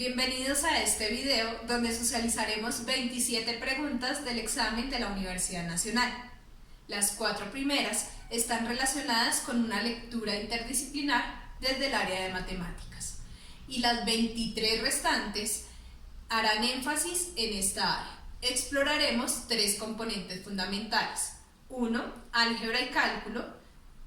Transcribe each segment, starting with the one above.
Bienvenidos a este video donde socializaremos 27 preguntas del examen de la Universidad Nacional. Las 4 primeras están relacionadas con una lectura interdisciplinar desde el área de matemáticas y las 23 restantes harán énfasis en esta área. Exploraremos 3 componentes fundamentales: 1. Álgebra y cálculo,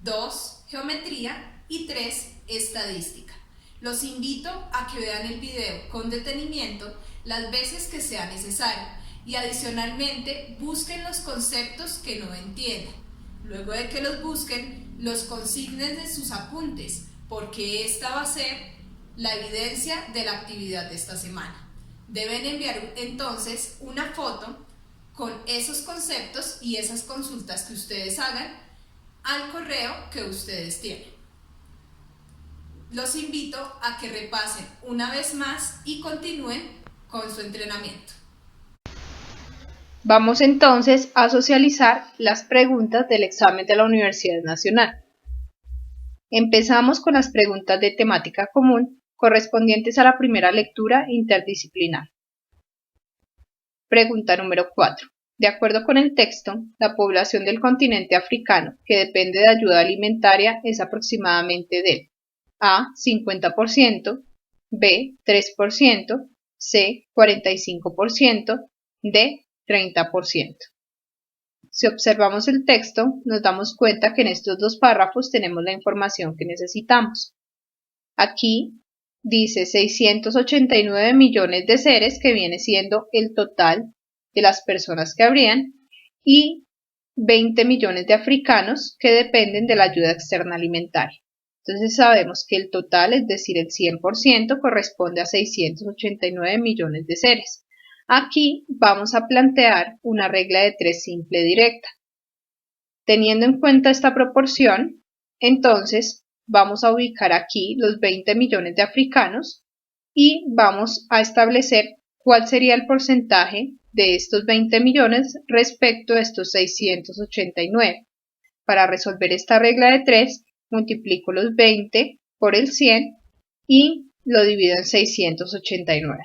2. Geometría y 3. Estadística. Los invito a que vean el video con detenimiento las veces que sea necesario y adicionalmente busquen los conceptos que no entiendan. Luego de que los busquen, los consignen en sus apuntes, porque esta va a ser la evidencia de la actividad de esta semana. Deben enviar entonces una foto con esos conceptos y esas consultas que ustedes hagan al correo que ustedes tienen. Los invito a que repasen una vez más y continúen con su entrenamiento. Vamos entonces a socializar las preguntas del examen de la Universidad Nacional. Empezamos con las preguntas de temática común correspondientes a la primera lectura interdisciplinar. Pregunta número 4. De acuerdo con el texto, la población del continente africano que depende de ayuda alimentaria es aproximadamente del A. 50%, B. 3%, C. 45%, D. 30%. Si observamos el texto, nos damos cuenta que en estos dos párrafos tenemos la información que necesitamos. Aquí dice 689 millones de seres, que viene siendo el total de las personas que habrían, y 20 millones de africanos que dependen de la ayuda externa alimentaria. Entonces sabemos que el total, es decir, el 100%, corresponde a 689 millones de seres. Aquí vamos a plantear una regla de 3 simple directa. Teniendo en cuenta esta proporción, entonces vamos a ubicar aquí los 20 millones de africanos y vamos a establecer cuál sería el porcentaje de estos 20 millones respecto a estos 689. Para resolver esta regla de 3, multiplico los 20 por el 100 y lo divido en 689.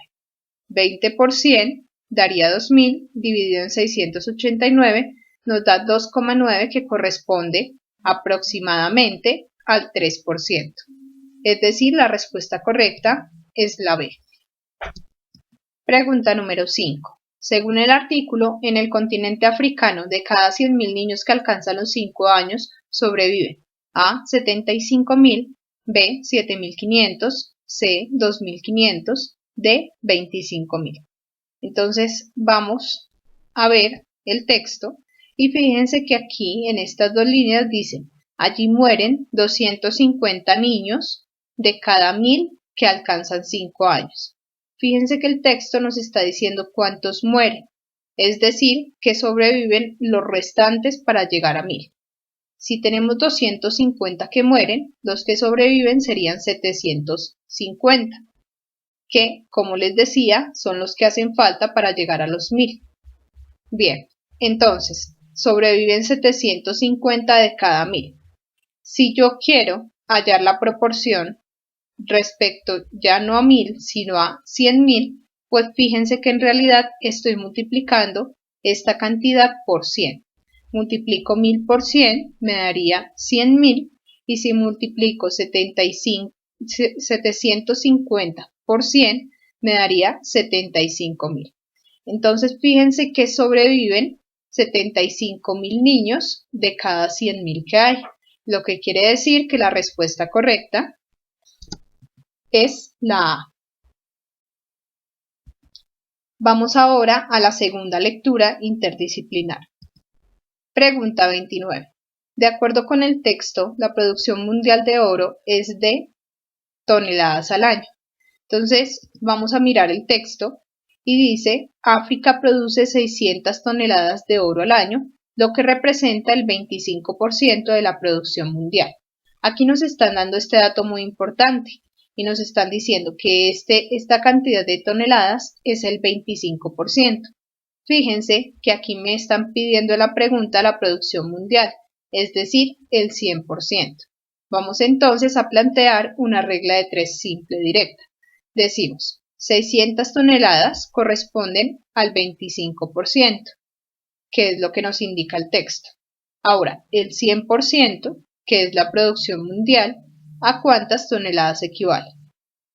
20 por 100 daría 2000, dividido en 689 nos da 2,9, que corresponde aproximadamente al 3%. Es decir, la respuesta correcta es la B. Pregunta número 5. Según el artículo, en el continente africano, de cada 100.000 niños que alcanzan los 5 años, sobreviven A. 75.000, B. 7.500, C. 2.500, D. 25.000. Entonces vamos a ver el texto y fíjense que aquí en estas dos líneas dicen: allí mueren 250 niños de cada 1.000 que alcanzan 5 años. Fíjense que el texto nos está diciendo cuántos mueren, es decir, que sobreviven los restantes para llegar a 1.000. Si tenemos 250 que mueren, los que sobreviven serían 750, que, como les decía, son los que hacen falta para llegar a los 1.000. Bien, entonces, sobreviven 750 de cada 1.000. Si yo quiero hallar la proporción respecto ya no a 1.000, sino a 100.000, pues fíjense que en realidad estoy multiplicando esta cantidad por 100. Multiplico 1.000 por 100, me daría 100.000, y si multiplico 750 por 100, me daría 75.000. Entonces fíjense que sobreviven 75.000 niños de cada 100.000 que hay, lo que quiere decir que la respuesta correcta es la A. Vamos ahora a la segunda lectura interdisciplinar. Pregunta 29. De acuerdo con el texto, la producción mundial de oro es de toneladas al año. Entonces vamos a mirar el texto y dice: África produce 600 toneladas de oro al año, lo que representa el 25% de la producción mundial. Aquí nos están dando este dato muy importante y nos están diciendo que esta cantidad de toneladas es el 25%. Fíjense que aquí me están pidiendo la pregunta la producción mundial, es decir, el 100%. Vamos entonces a plantear una regla de 3 simple directa. Decimos: 600 toneladas corresponden al 25%, que es lo que nos indica el texto. Ahora, el 100%, que es la producción mundial, ¿a cuántas toneladas equivale?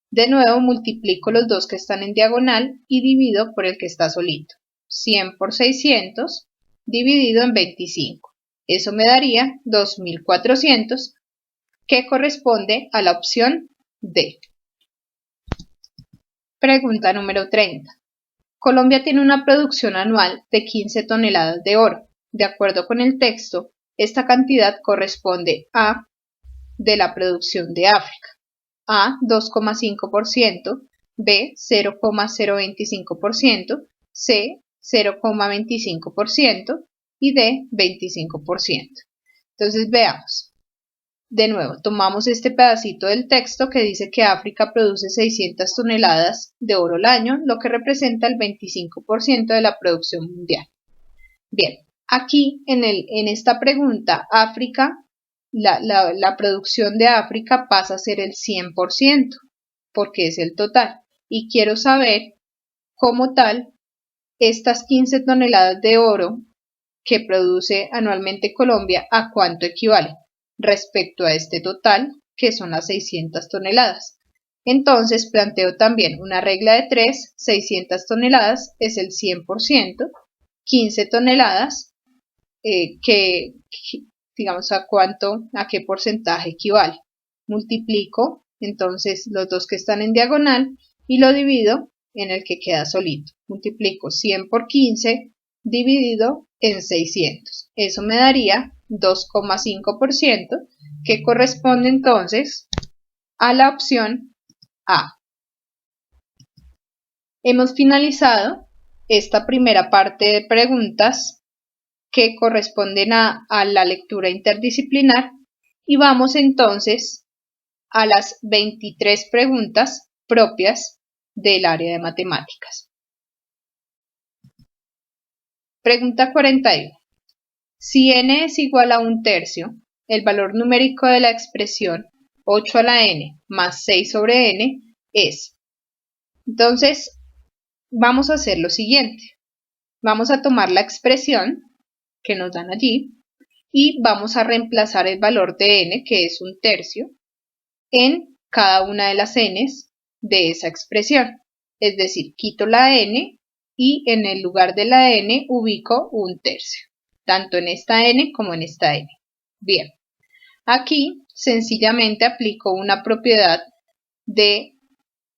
De nuevo multiplico los dos que están en diagonal y divido por el que está solito. 100 por 600 dividido en 25. Eso me daría 2400, que corresponde a la opción D. Pregunta número 30. Colombia tiene una producción anual de 15 toneladas de oro. De acuerdo con el texto, esta cantidad corresponde a de la producción de África. A 2,5%, B 0,025%, C 0,25% y D 25%. Entonces veamos. De nuevo, tomamos este pedacito del texto que dice que África produce 600 toneladas de oro al año, lo que representa el 25% de la producción mundial. Bien, aquí en esta pregunta, África, la producción de África pasa a ser el 100%, porque es el total. Y quiero saber, como tal, estas 15 toneladas de oro que produce anualmente Colombia, ¿a cuánto equivale respecto a este total, que son las 600 toneladas? Entonces planteo también una regla de 3, 600 toneladas es el 100%, 15 toneladas, digamos a qué porcentaje equivale. Multiplico entonces los dos que están en diagonal y lo divido en el que queda solito. Multiplico 100 por 15 dividido en 600. Eso me daría 2,5%, que corresponde entonces a la opción A. Hemos finalizado esta primera parte de preguntas que corresponden a la lectura interdisciplinar y vamos entonces a las 23 preguntas propias del área de matemáticas. Pregunta 41. Si n es igual a 1/3, el valor numérico de la expresión 8 a la n más 6 sobre n es. Entonces, vamos a hacer lo siguiente. Vamos a tomar la expresión que nos dan allí y vamos a reemplazar el valor de n, que es 1/3, en cada una de las n's de esa expresión. Es decir, quito la n y en el lugar de la n ubico 1/3, tanto en esta n como en esta n. Bien, aquí sencillamente aplico una propiedad de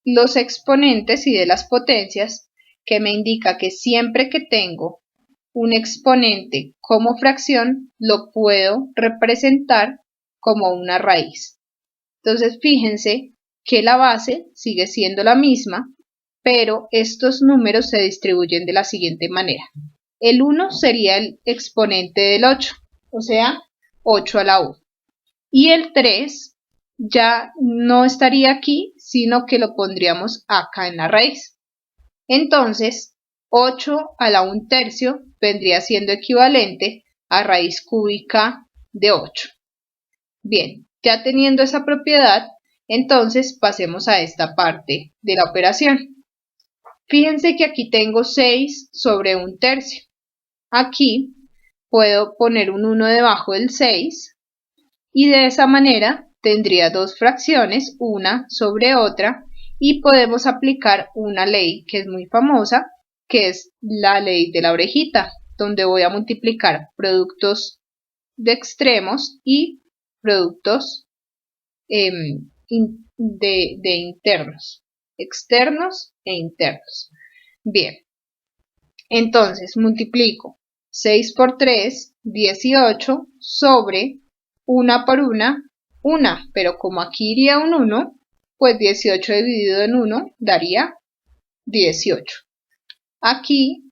los exponentes y de las potencias que me indica que siempre que tengo un exponente como fracción lo puedo representar como una raíz. Entonces fíjense que la base sigue siendo la misma, pero estos números se distribuyen de la siguiente manera. El 1 sería el exponente del 8, o sea, 8 a la 1. Y el 3 ya no estaría aquí, sino que lo pondríamos acá en la raíz. Entonces, 8 a la 1/3 vendría siendo equivalente a raíz cúbica de 8. Bien, ya teniendo esa propiedad, entonces pasemos a esta parte de la operación. Fíjense que aquí tengo 6 sobre 1/3. Aquí puedo poner un 1 debajo del 6 y de esa manera tendría dos fracciones, una sobre otra, y podemos aplicar una ley que es muy famosa, que es la ley de la orejita, donde voy a multiplicar productos de extremos y productos de internos, externos e internos. Bien, entonces multiplico 6 por 3, 18, sobre 1 por 1, 1, pero como aquí iría un 1, pues 18 dividido en 1 daría 18. Aquí,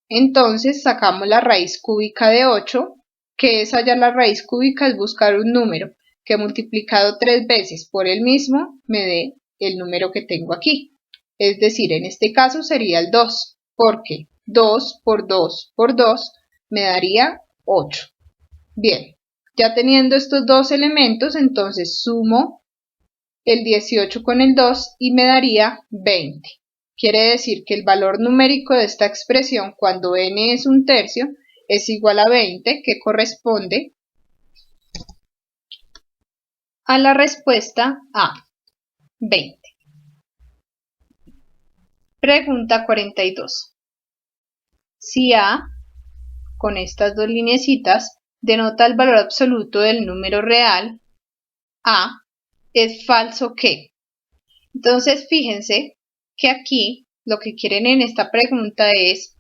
entonces, sacamos la raíz cúbica de 8, que es hallar la raíz cúbica, es buscar un número que multiplicado 3 veces por el mismo me dé el número que tengo aquí. Es decir, en este caso sería el 2, porque 2 por 2 por 2 me daría 8. Bien, ya teniendo estos dos elementos, entonces sumo el 18 con el 2 y me daría 20. quiere decir que el valor numérico de esta expresión cuando n es un tercio es igual a 20, que corresponde a la respuesta A, 20. Pregunta 42. Si A, con estas dos lineecitas, denota el valor absoluto del número real, A, ¿es falso qué? Entonces fíjense que aquí lo que quieren en esta pregunta es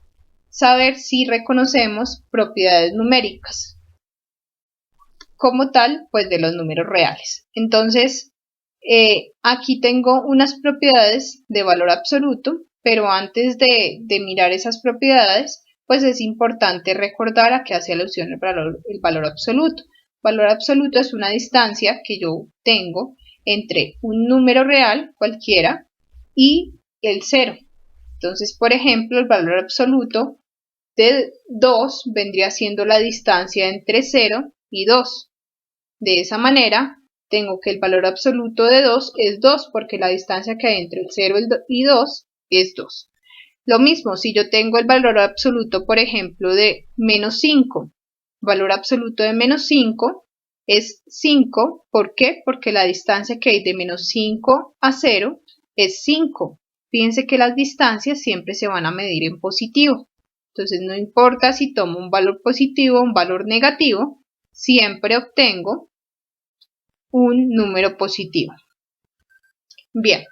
saber si reconocemos propiedades numéricas como tal, pues de los números reales. Entonces, aquí tengo unas propiedades de valor absoluto, pero antes de mirar esas propiedades, pues es importante recordar a qué hace alusión el valor absoluto. Valor absoluto es una distancia que yo tengo entre un número real cualquiera y el cero. Entonces, por ejemplo, el valor absoluto de 2 vendría siendo la distancia entre 0 y 2. De esa manera, tengo que el valor absoluto de 2 es 2 porque la distancia que hay entre el 0 y 2 es 2. Lo mismo, si yo tengo el valor absoluto, por ejemplo, de menos 5, valor absoluto de menos 5 es 5. ¿Por qué? Porque la distancia que hay de menos 5 a 0 es 5. Fíjense que las distancias siempre se van a medir en positivo. Entonces no importa si tomo un valor positivo o un valor negativo, siempre obtengo un número positivo. Bien,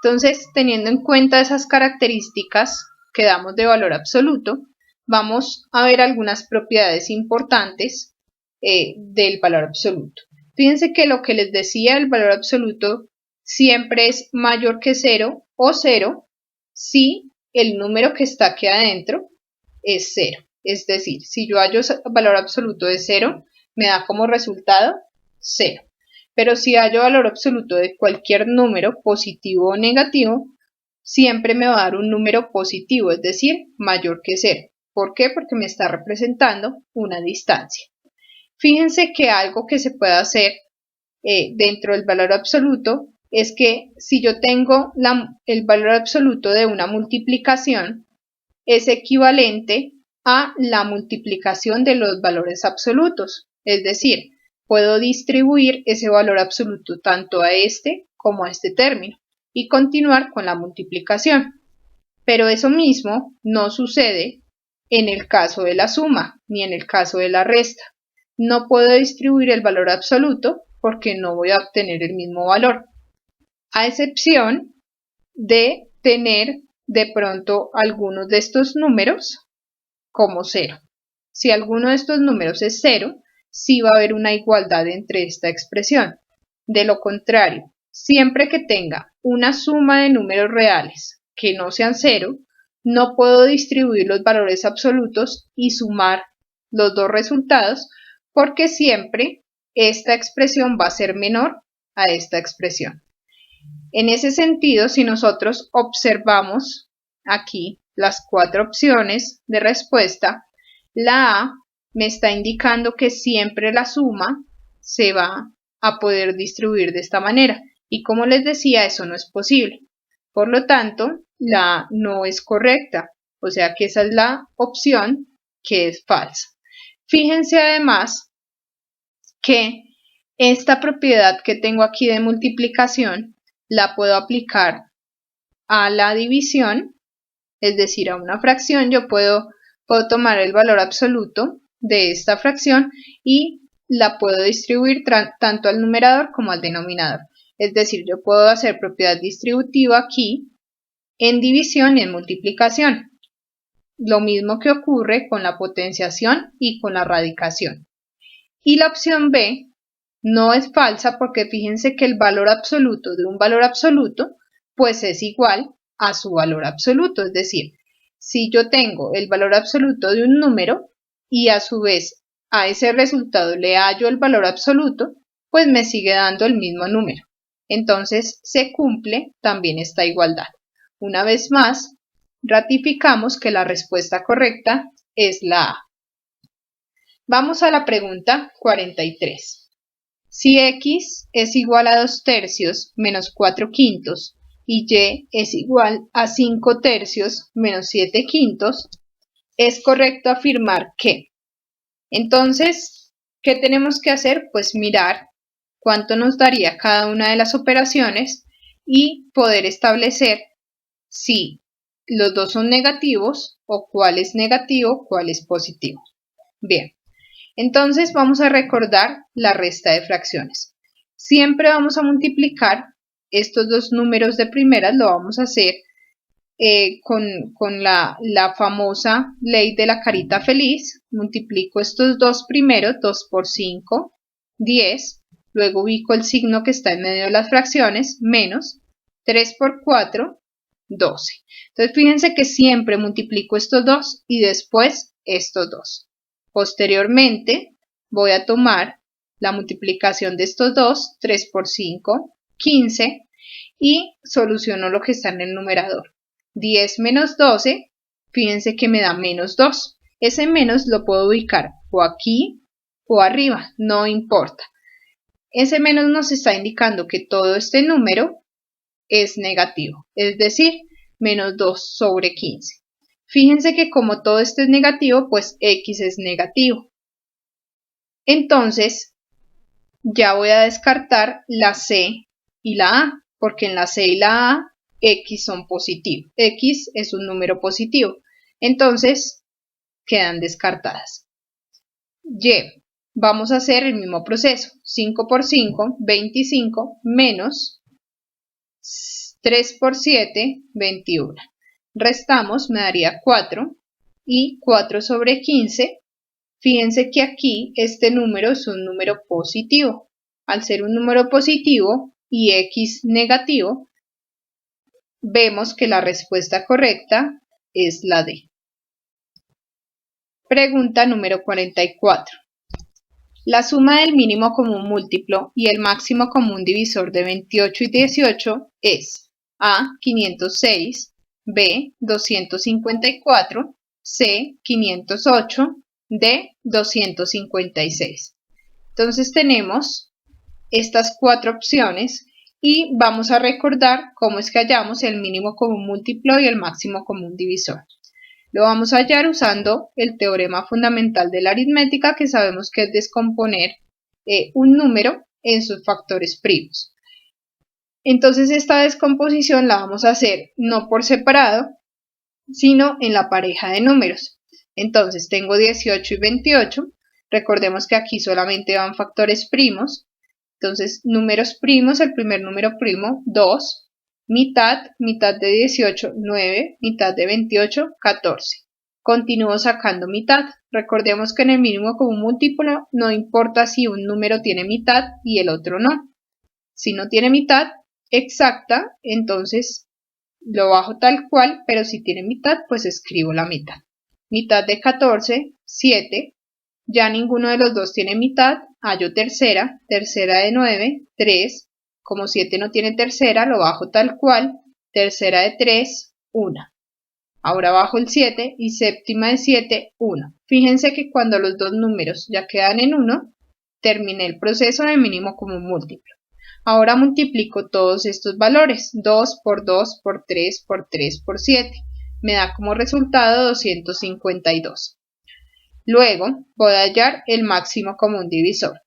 entonces teniendo en cuenta esas características que damos de valor absoluto, vamos a ver algunas propiedades importantes del valor absoluto. Fíjense que lo que les decía, el valor absoluto siempre es mayor que 0 o 0 si el número que está aquí adentro es 0. Es decir, si yo hallo valor absoluto de 0, me da como resultado 0. Pero si hallo valor absoluto de cualquier número, positivo o negativo, siempre me va a dar un número positivo, es decir, mayor que 0. ¿Por qué? Porque me está representando una distancia. Fíjense que algo que se puede hacer dentro del valor absoluto es que si yo tengo el valor absoluto de una multiplicación, es equivalente a la multiplicación de los valores absolutos. Es decir, puedo distribuir ese valor absoluto tanto a este como a este término y continuar con la multiplicación. Pero eso mismo no sucede en el caso de la suma ni en el caso de la resta. No puedo distribuir el valor absoluto porque no voy a obtener el mismo valor, a excepción de tener de pronto algunos de estos números como 0. Si alguno de estos números es 0, sí va a haber una igualdad entre esta expresión. De lo contrario, siempre que tenga una suma de números reales que no sean 0, no puedo distribuir los valores absolutos y sumar los dos resultados porque siempre esta expresión va a ser menor a esta expresión. En ese sentido, si nosotros observamos aquí las 4 opciones de respuesta, la A me está indicando que siempre la suma se va a poder distribuir de esta manera. Y como les decía, eso no es posible. Por lo tanto, la A no es correcta. O sea que esa es la opción que es falsa. Fíjense además que esta propiedad que tengo aquí de multiplicación la puedo aplicar a la división, es decir, a una fracción. Yo puedo tomar el valor absoluto de esta fracción y la puedo distribuir tanto al numerador como al denominador. Es decir, yo puedo hacer propiedad distributiva aquí en división y en multiplicación. Lo mismo que ocurre con la potenciación y con la radicación. Y la opción B no es falsa porque fíjense que el valor absoluto de un valor absoluto pues es igual a su valor absoluto. Es decir, si yo tengo el valor absoluto de un número y a su vez a ese resultado le hallo el valor absoluto, pues me sigue dando el mismo número. Entonces se cumple también esta igualdad. Una vez más, ratificamos que la respuesta correcta es la A. Vamos a la pregunta 43. Si x es igual a 2 tercios menos 4 quintos y y es igual a 5 tercios menos 7 quintos, es correcto afirmar que. Entonces, ¿qué tenemos que hacer? Pues mirar cuánto nos daría cada una de las operaciones y poder establecer si los dos son negativos o cuál es negativo, cuál es positivo. Bien, entonces vamos a recordar la resta de fracciones. Siempre vamos a multiplicar estos dos números de primeras, lo vamos a hacer con la famosa ley de la carita feliz. Multiplico estos dos primeros, 2 por 5, 10. Luego ubico el signo que está en medio de las fracciones, menos 3 por 4, 12. Entonces fíjense que siempre multiplico estos dos y después estos dos. Posteriormente voy a tomar la multiplicación de estos dos, 3 por 5, 15, y soluciono lo que está en el numerador. 10 menos 12, fíjense que me da menos 2. Ese menos lo puedo ubicar o aquí o arriba, no importa. Ese menos nos está indicando que todo este número es negativo, es decir, menos 2 sobre 15. Fíjense que como todo esto es negativo, pues x es negativo. Entonces, ya voy a descartar la C y la A, porque en la C y la A, x son positivos. X es un número positivo. Entonces, quedan descartadas. Y, vamos a hacer el mismo proceso. 5 por 5, 25, menos 3 por 7, 21. Restamos, me daría 4, y 4 sobre 15, fíjense que aquí este número es un número positivo. Al ser un número positivo y x negativo, vemos que la respuesta correcta es la D. Pregunta número 44. La suma del mínimo común múltiplo y el máximo común divisor de 28 y 18 es A. 506, B. 254, C. 508, D. 256. Entonces tenemos estas cuatro opciones y vamos a recordar cómo es que hallamos el mínimo común múltiplo y el máximo común divisor. Lo vamos a hallar usando el teorema fundamental de la aritmética, que sabemos que es descomponer un número en sus factores primos. Entonces esta descomposición la vamos a hacer no por separado, sino en la pareja de números. Entonces tengo 18 y 28, recordemos que aquí solamente van factores primos. Entonces, números primos, el primer número primo, 2, mitad de 18, 9, mitad de 28, 14. Continúo sacando mitad. Recordemos que en el mínimo común múltiplo no importa si un número tiene mitad y el otro no. Si no tiene mitad exacta, entonces lo bajo tal cual, pero si tiene mitad, pues escribo la mitad. Mitad de 14, 7. Ya ninguno de los dos tiene mitad, hallo tercera de 9, 3, como 7 no tiene tercera, lo bajo tal cual, tercera de 3, 1. Ahora bajo el 7 y séptima de 7, 1. Fíjense que cuando los dos números ya quedan en 1, terminé el proceso de mínimo común múltiplo. Ahora multiplico todos estos valores, 2 por 2 por 3 por 3 por 7. Me da como resultado 252. Luego voy a hallar el máximo común divisor.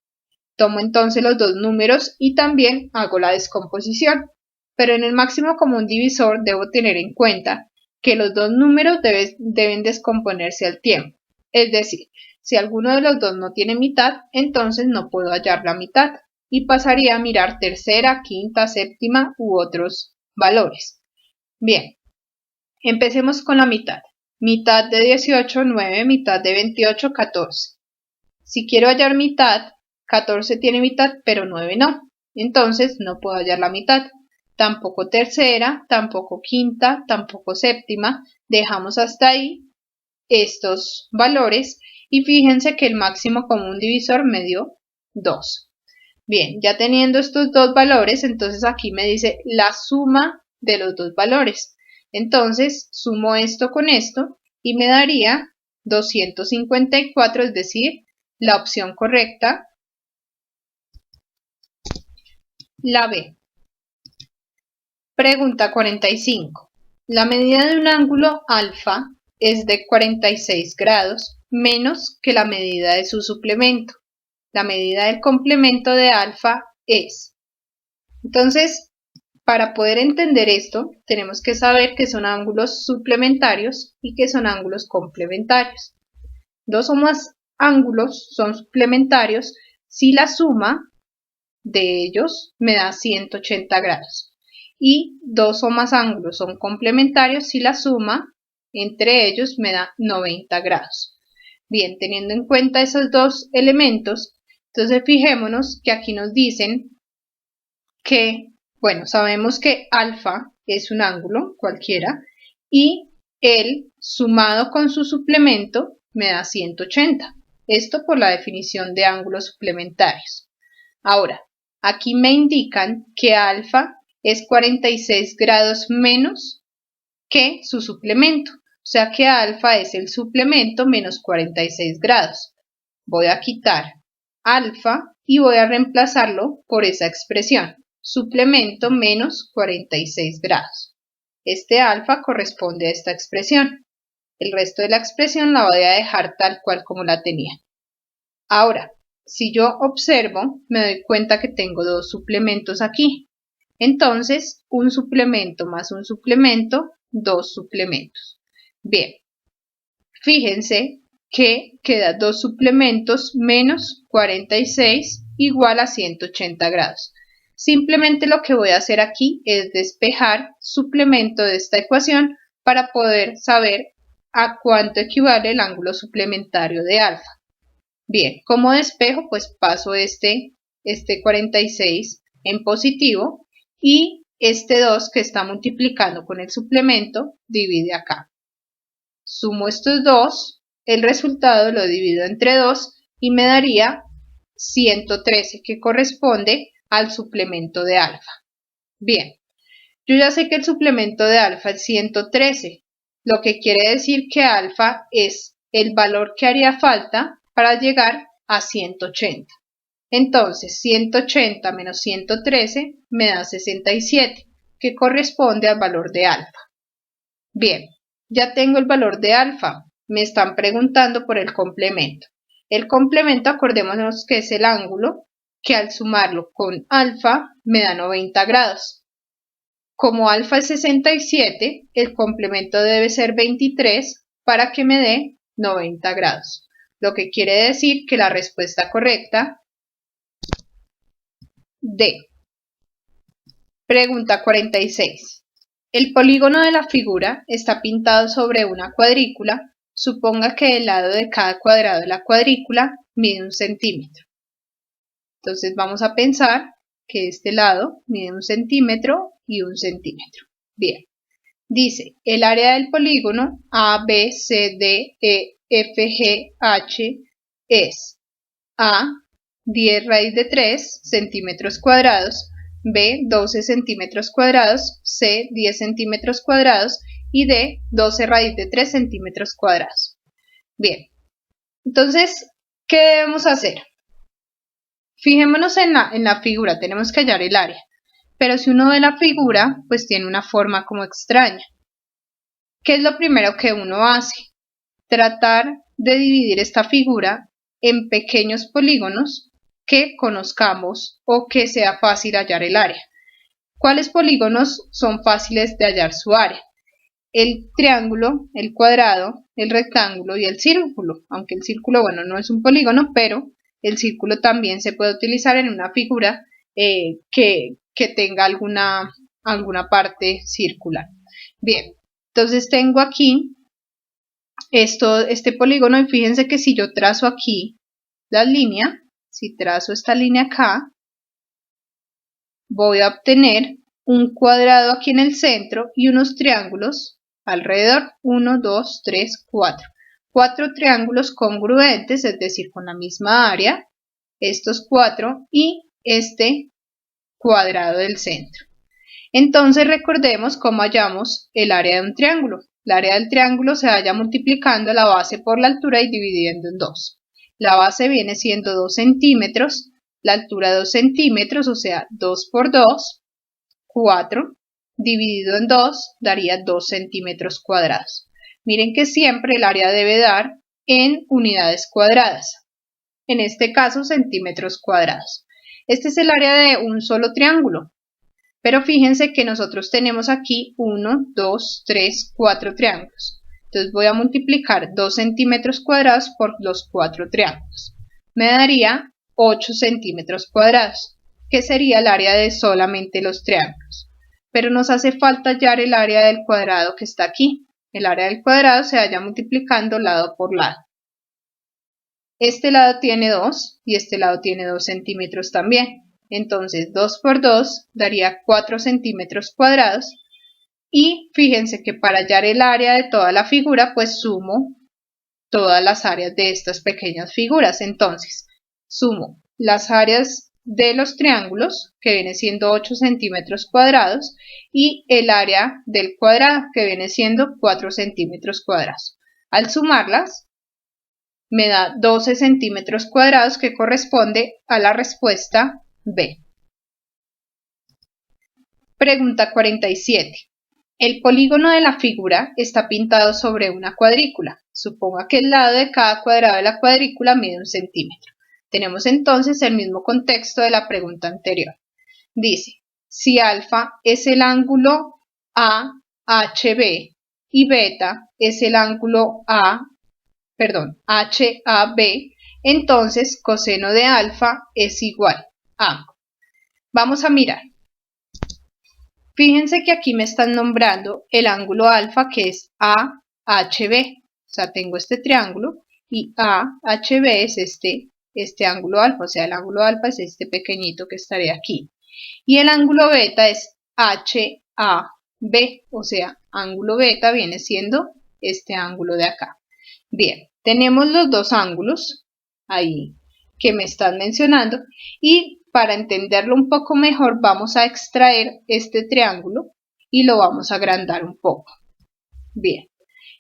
Tomo entonces los dos números y también hago la descomposición. Pero en el máximo común divisor debo tener en cuenta que los dos números deben descomponerse al tiempo. Es decir, si alguno de los dos no tiene mitad, entonces no puedo hallar la mitad y pasaría a mirar tercera, quinta, séptima u otros valores. Bien, empecemos con la mitad. Mitad de 18, 9, mitad de 28, 14. Si quiero hallar mitad, 14 tiene mitad, pero 9 no. Entonces no puedo hallar la mitad. Tampoco tercera, tampoco quinta, tampoco séptima. Dejamos hasta ahí estos valores y fíjense que el máximo común divisor me dio 2. Bien, ya teniendo estos dos valores, entonces aquí me dice la suma de los dos valores. Entonces, sumo esto con esto y me daría 254, es decir, la opción correcta, la B. Pregunta 45. La medida de un ángulo alfa es de 46 grados menos que la medida de su suplemento. La medida del complemento de alfa es. Entonces, para poder entender esto, tenemos que saber que son ángulos suplementarios y que son ángulos complementarios. Dos o más ángulos son suplementarios si la suma de ellos me da 180 grados. Y dos o más ángulos son complementarios si la suma entre ellos me da 90 grados. Bien, teniendo en cuenta esos dos elementos, entonces fijémonos que aquí nos dicen que, bueno, sabemos que alfa es un ángulo cualquiera y él sumado con su suplemento me da 180. Esto por la definición de ángulos suplementarios. Ahora, aquí me indican que alfa es 46 grados menos que su suplemento. O sea que alfa es el suplemento menos 46 grados. Voy a quitar alfa y voy a reemplazarlo por esa expresión. Suplemento menos 46 grados. Este alfa corresponde a esta expresión. El resto de la expresión la voy a dejar tal cual como la tenía. Ahora, si yo observo, me doy cuenta que tengo dos suplementos aquí. Entonces, un suplemento más un suplemento, dos suplementos. Bien, fíjense que queda dos suplementos menos 46 igual a 180 grados. Simplemente lo que voy a hacer aquí es despejar suplemento de esta ecuación para poder saber a cuánto equivale el ángulo suplementario de alfa. Bien, como despejo, pues paso este 46 en positivo y este 2 que está multiplicando con el suplemento divide acá. Sumo estos dos, el resultado lo divido entre 2 y me daría 113 que corresponde al suplemento de alfa. Bien, yo ya sé que el suplemento de alfa es 113, lo que quiere decir que alfa es el valor que haría falta para llegar a 180. Entonces, 180 menos 113 me da 67, que corresponde al valor de alfa. Bien, ya tengo el valor de alfa. Me están preguntando por el complemento. El complemento, acordémonos que es el ángulo que al sumarlo con alfa me da 90 grados. Como alfa es 67, el complemento debe ser 23 para que me dé 90 grados. Lo que quiere decir que la respuesta correcta D. Pregunta 46. El polígono de la figura está pintado sobre una cuadrícula. Suponga que el lado de cada cuadrado de la cuadrícula mide 1 centímetro. Entonces vamos a pensar que este lado mide 1 centímetro y 1 centímetro. Bien. Dice, el área del polígono A, B, C, D, E, F, G, H es A, 10 raíz de 3 centímetros cuadrados, B, 12 centímetros cuadrados, C, 10 centímetros cuadrados y D, 12 raíz de 3 centímetros cuadrados. Bien, entonces, ¿qué debemos hacer? Fijémonos en la figura, tenemos que hallar el área. Pero si uno ve la figura, pues tiene una forma como extraña. ¿Qué es lo primero que uno hace? Tratar de dividir esta figura en pequeños polígonos que conozcamos o que sea fácil hallar el área. ¿Cuáles polígonos son fáciles de hallar su área? El triángulo, el cuadrado, el rectángulo y el círculo. Aunque el círculo, bueno, no es un polígono, pero el círculo también se puede utilizar en una figura que tenga alguna parte circular. Bien, entonces tengo aquí este polígono y fíjense que si yo trazo aquí la línea, si trazo esta línea acá, voy a obtener un cuadrado aquí en el centro y unos triángulos alrededor, 1, 2, 3, 4. 4 triángulos congruentes, es decir, con la misma área, estos 4 y este cuadrado del centro. Entonces recordemos cómo hallamos el área de un triángulo. El área del triángulo se halla multiplicando la base por la altura y dividiendo en 2. La base viene siendo 2 centímetros, la altura 2 centímetros, o sea 2 por 2, 4, dividido en 2 daría 2 centímetros cuadrados. Miren que siempre el área debe dar en unidades cuadradas, en este caso centímetros cuadrados. Este es el área de un solo triángulo, pero fíjense que nosotros tenemos aquí 1, 2, 3, 4 triángulos. Entonces voy a multiplicar 2 centímetros cuadrados por los 4 triángulos. Me daría 8 centímetros cuadrados, que sería el área de solamente los triángulos. Pero nos hace falta hallar el área del cuadrado que está aquí. El área del cuadrado se vaya multiplicando lado por lado. Este lado tiene 2 y este lado tiene 2 centímetros también. Entonces 2 por 2 daría 4 centímetros cuadrados. Y fíjense que para hallar el área de toda la figura, pues sumo todas las áreas de estas pequeñas figuras. Entonces sumo las áreas de los triángulos, que viene siendo 8 centímetros cuadrados, y el área del cuadrado, que viene siendo 4 centímetros cuadrados. Al sumarlas, me da 12 centímetros cuadrados, que corresponde a la respuesta B. Pregunta 47. El polígono de la figura está pintado sobre una cuadrícula. Suponga que el lado de cada cuadrado de la cuadrícula mide 1 centímetro. Tenemos entonces el mismo contexto de la pregunta anterior. Dice, si alfa es el ángulo AHB y beta es el ángulo HAB, entonces coseno de alfa es igual a. Vamos a mirar. Fíjense que aquí me están nombrando el ángulo alfa, que es AHB. O sea, tengo este triángulo y AHB es este ángulo alfa, o sea, el ángulo alfa es este pequeñito que estaría aquí. Y el ángulo beta es HAB, o sea, ángulo beta viene siendo este ángulo de acá. Bien, tenemos los dos ángulos ahí que me están mencionando y para entenderlo un poco mejor vamos a extraer este triángulo y lo vamos a agrandar un poco. Bien,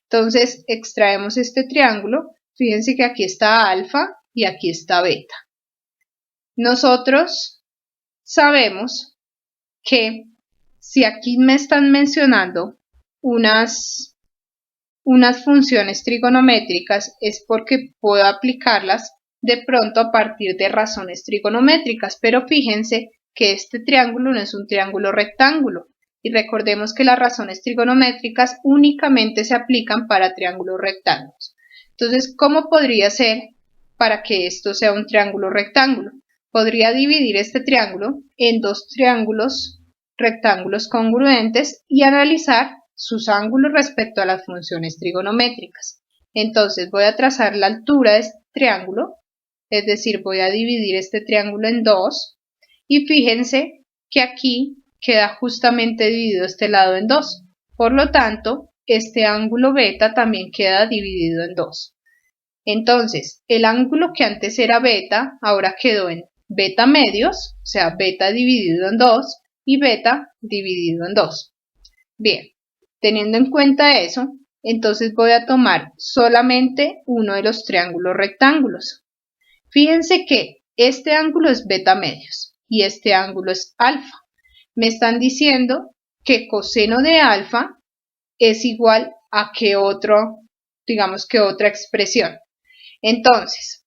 entonces extraemos este triángulo, fíjense que aquí está alfa y aquí está beta. Nosotros sabemos que si aquí me están mencionando unas funciones trigonométricas es porque puedo aplicarlas de pronto a partir de razones trigonométricas, pero fíjense que este triángulo no es un triángulo rectángulo y recordemos que las razones trigonométricas únicamente se aplican para triángulos rectángulos. Entonces, ¿cómo podría ser para que esto sea un triángulo rectángulo? Podría dividir este triángulo en dos triángulos rectángulos congruentes y analizar sus ángulos respecto a las funciones trigonométricas. Entonces voy a trazar la altura de este triángulo, es decir, voy a dividir este triángulo en dos y fíjense que aquí queda justamente dividido este lado en dos. Por lo tanto, este ángulo beta también queda dividido en dos. Entonces, el ángulo que antes era beta, ahora quedó en beta medios, o sea, beta dividido en 2 y beta dividido en 2. Bien, teniendo en cuenta eso, entonces voy a tomar solamente uno de los triángulos rectángulos. Fíjense que este ángulo es beta medios y este ángulo es alfa. Me están diciendo que coseno de alfa es igual a que otro, digamos que otra expresión. Entonces,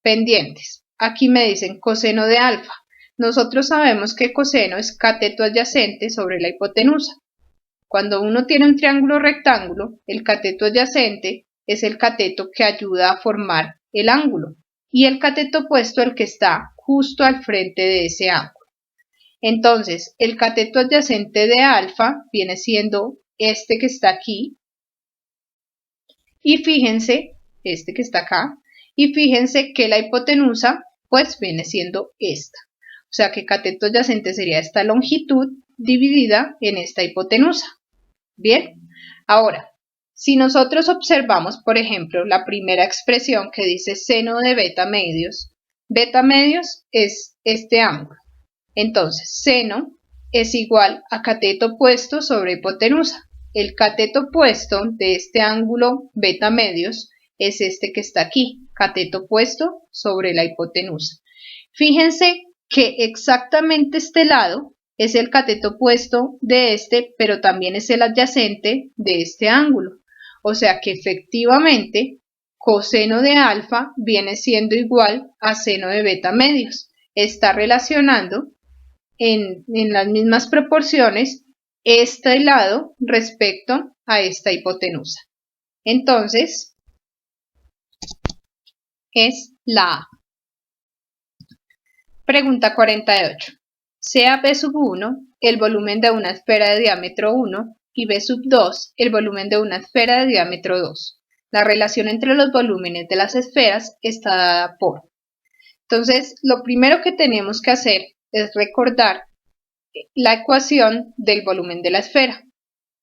pendientes, aquí me dicen coseno de alfa. Nosotros sabemos que coseno es cateto adyacente sobre la hipotenusa. Cuando uno tiene un triángulo rectángulo, el cateto adyacente es el cateto que ayuda a formar el ángulo y el cateto opuesto el que está justo al frente de ese ángulo. Entonces, el cateto adyacente de alfa viene siendo este que está aquí y fíjense, este que está acá, y fíjense que la hipotenusa pues viene siendo esta. O sea que cateto adyacente sería esta longitud dividida en esta hipotenusa. Bien, ahora, si nosotros observamos, por ejemplo, la primera expresión que dice seno de beta medios es este ángulo. Entonces, seno es igual a cateto opuesto sobre hipotenusa. El cateto opuesto de este ángulo beta medios es este que está aquí, cateto opuesto sobre la hipotenusa. Fíjense que exactamente este lado es el cateto opuesto de este, pero también es el adyacente de este ángulo. O sea que efectivamente coseno de alfa viene siendo igual a seno de beta medios. Está relacionando en las mismas proporciones este lado respecto a esta hipotenusa. Entonces, es la A. Pregunta 48. Sea B sub 1 el volumen de una esfera de diámetro 1 y B sub 2 el volumen de una esfera de diámetro 2. La relación entre los volúmenes de las esferas está dada por. Entonces, lo primero que tenemos que hacer es recordar la ecuación del volumen de la esfera.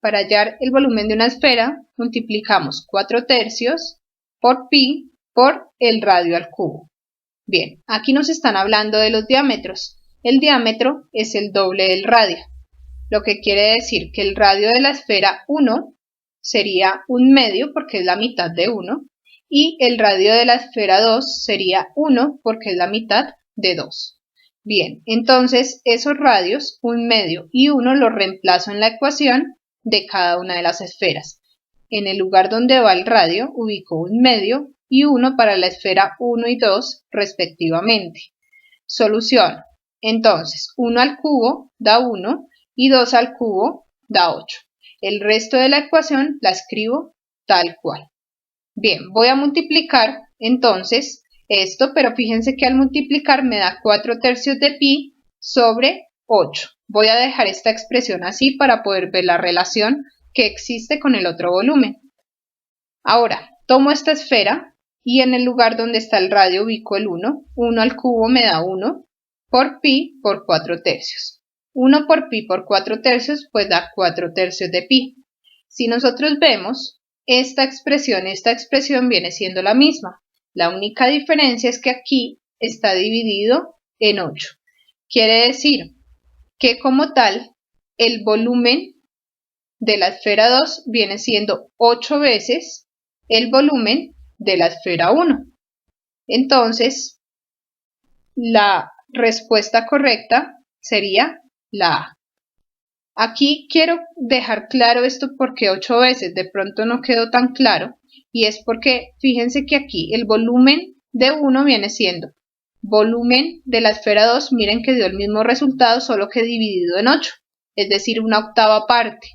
Para hallar el volumen de una esfera, multiplicamos 4/3 por pi por el radio al cubo. Bien, aquí nos están hablando de los diámetros. El diámetro es el doble del radio, lo que quiere decir que el radio de la esfera 1 sería 1/2 porque es la mitad de 1 y el radio de la esfera 2 sería 1 porque es la mitad de 2. Bien, entonces esos radios, 1/2 y 1, los reemplazo en la ecuación de cada una de las esferas. En el lugar donde va el radio ubico 1/2 y 1 para la esfera 1 y 2 respectivamente. Solución. Entonces 1 al cubo da 1 y 2 al cubo da 8. El resto de la ecuación la escribo tal cual. Bien, voy a multiplicar entonces esto, pero fíjense que al multiplicar me da 4/3 de pi sobre 8. Voy a dejar esta expresión así para poder ver la relación que existe con el otro volumen. Ahora, tomo esta esfera y en el lugar donde está el radio ubico el 1. 1 al cubo me da 1 por pi por 4/3. 1 por pi por 4/3 pues da 4/3 de pi. Si nosotros vemos esta expresión viene siendo la misma. La única diferencia es que aquí está dividido en 8. Quiere decir que como tal el volumen de la esfera 2 viene siendo 8 veces el volumen de la esfera 1. Entonces, la respuesta correcta sería la A. Aquí quiero dejar claro esto porque 8 veces de pronto no quedó tan claro y es porque fíjense que aquí el volumen de 1 viene siendo volumen de la esfera 2, miren que dio el mismo resultado solo que dividido en 8, es decir, una octava parte.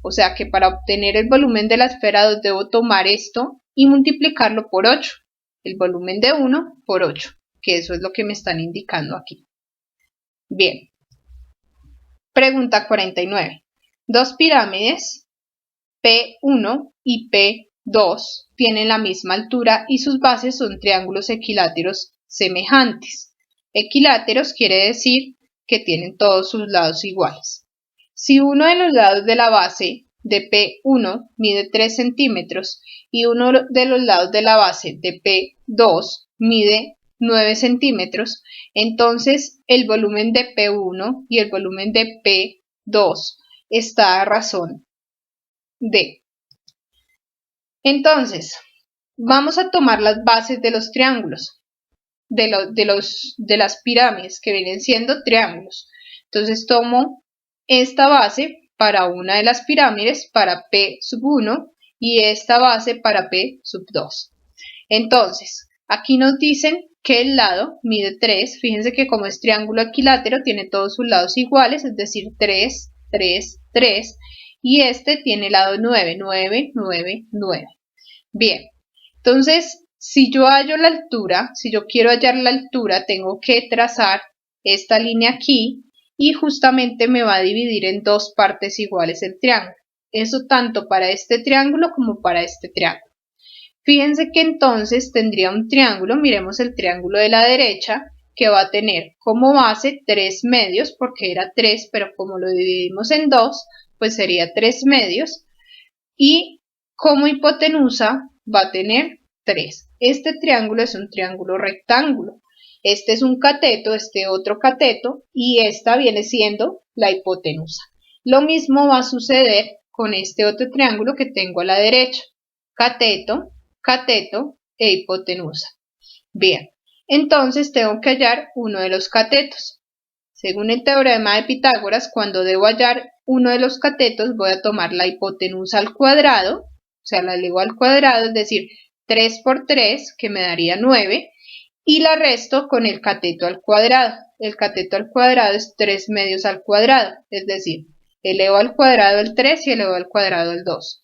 O sea que para obtener el volumen de la esfera 2 debo tomar esto y multiplicarlo por 8, el volumen de 1 por 8, que eso es lo que me están indicando aquí. Bien. Pregunta 49. Dos pirámides P1 y P2 tienen la misma altura y sus bases son triángulos equiláteros semejantes. Equiláteros quiere decir que tienen todos sus lados iguales. Si uno de los lados de la base de P1 mide 3 centímetros y uno de los lados de la base de P2 mide 9 centímetros, entonces el volumen de P1 y el volumen de P2 está a razón de. Entonces, vamos a tomar las bases de los triángulos, de las pirámides que vienen siendo triángulos. Entonces tomo esta base para una de las pirámides, para P sub 1, y esta base para P sub 2. Entonces, aquí nos dicen que el lado mide 3, fíjense que como es triángulo equilátero tiene todos sus lados iguales, es decir, 3, 3, 3, y este tiene lado 9, 9, 9, 9. Bien, entonces, si yo hallo la altura, si yo quiero hallar la altura, tengo que trazar esta línea aquí y justamente me va a dividir en dos partes iguales el triángulo. Eso tanto para este triángulo como para este triángulo. Fíjense que entonces tendría un triángulo, miremos el triángulo de la derecha, que va a tener como base 3 medios, porque era 3, pero como lo dividimos en 2, pues sería 3 medios, y como hipotenusa va a tener 3. Este triángulo es un triángulo rectángulo. Este es un cateto, este otro cateto, y esta viene siendo la hipotenusa. Lo mismo va a suceder con este otro triángulo que tengo a la derecha. Cateto, cateto e hipotenusa. Bien, entonces tengo que hallar uno de los catetos. Según el teorema de Pitágoras, cuando debo hallar uno de los catetos, voy a tomar la hipotenusa al cuadrado, o sea, la elevo al cuadrado, es decir, 3 por 3, que me daría 9, y la resto con el cateto al cuadrado. El cateto al cuadrado es 3 medios al cuadrado, es decir, elevo al cuadrado el 3 y elevo al cuadrado el 2.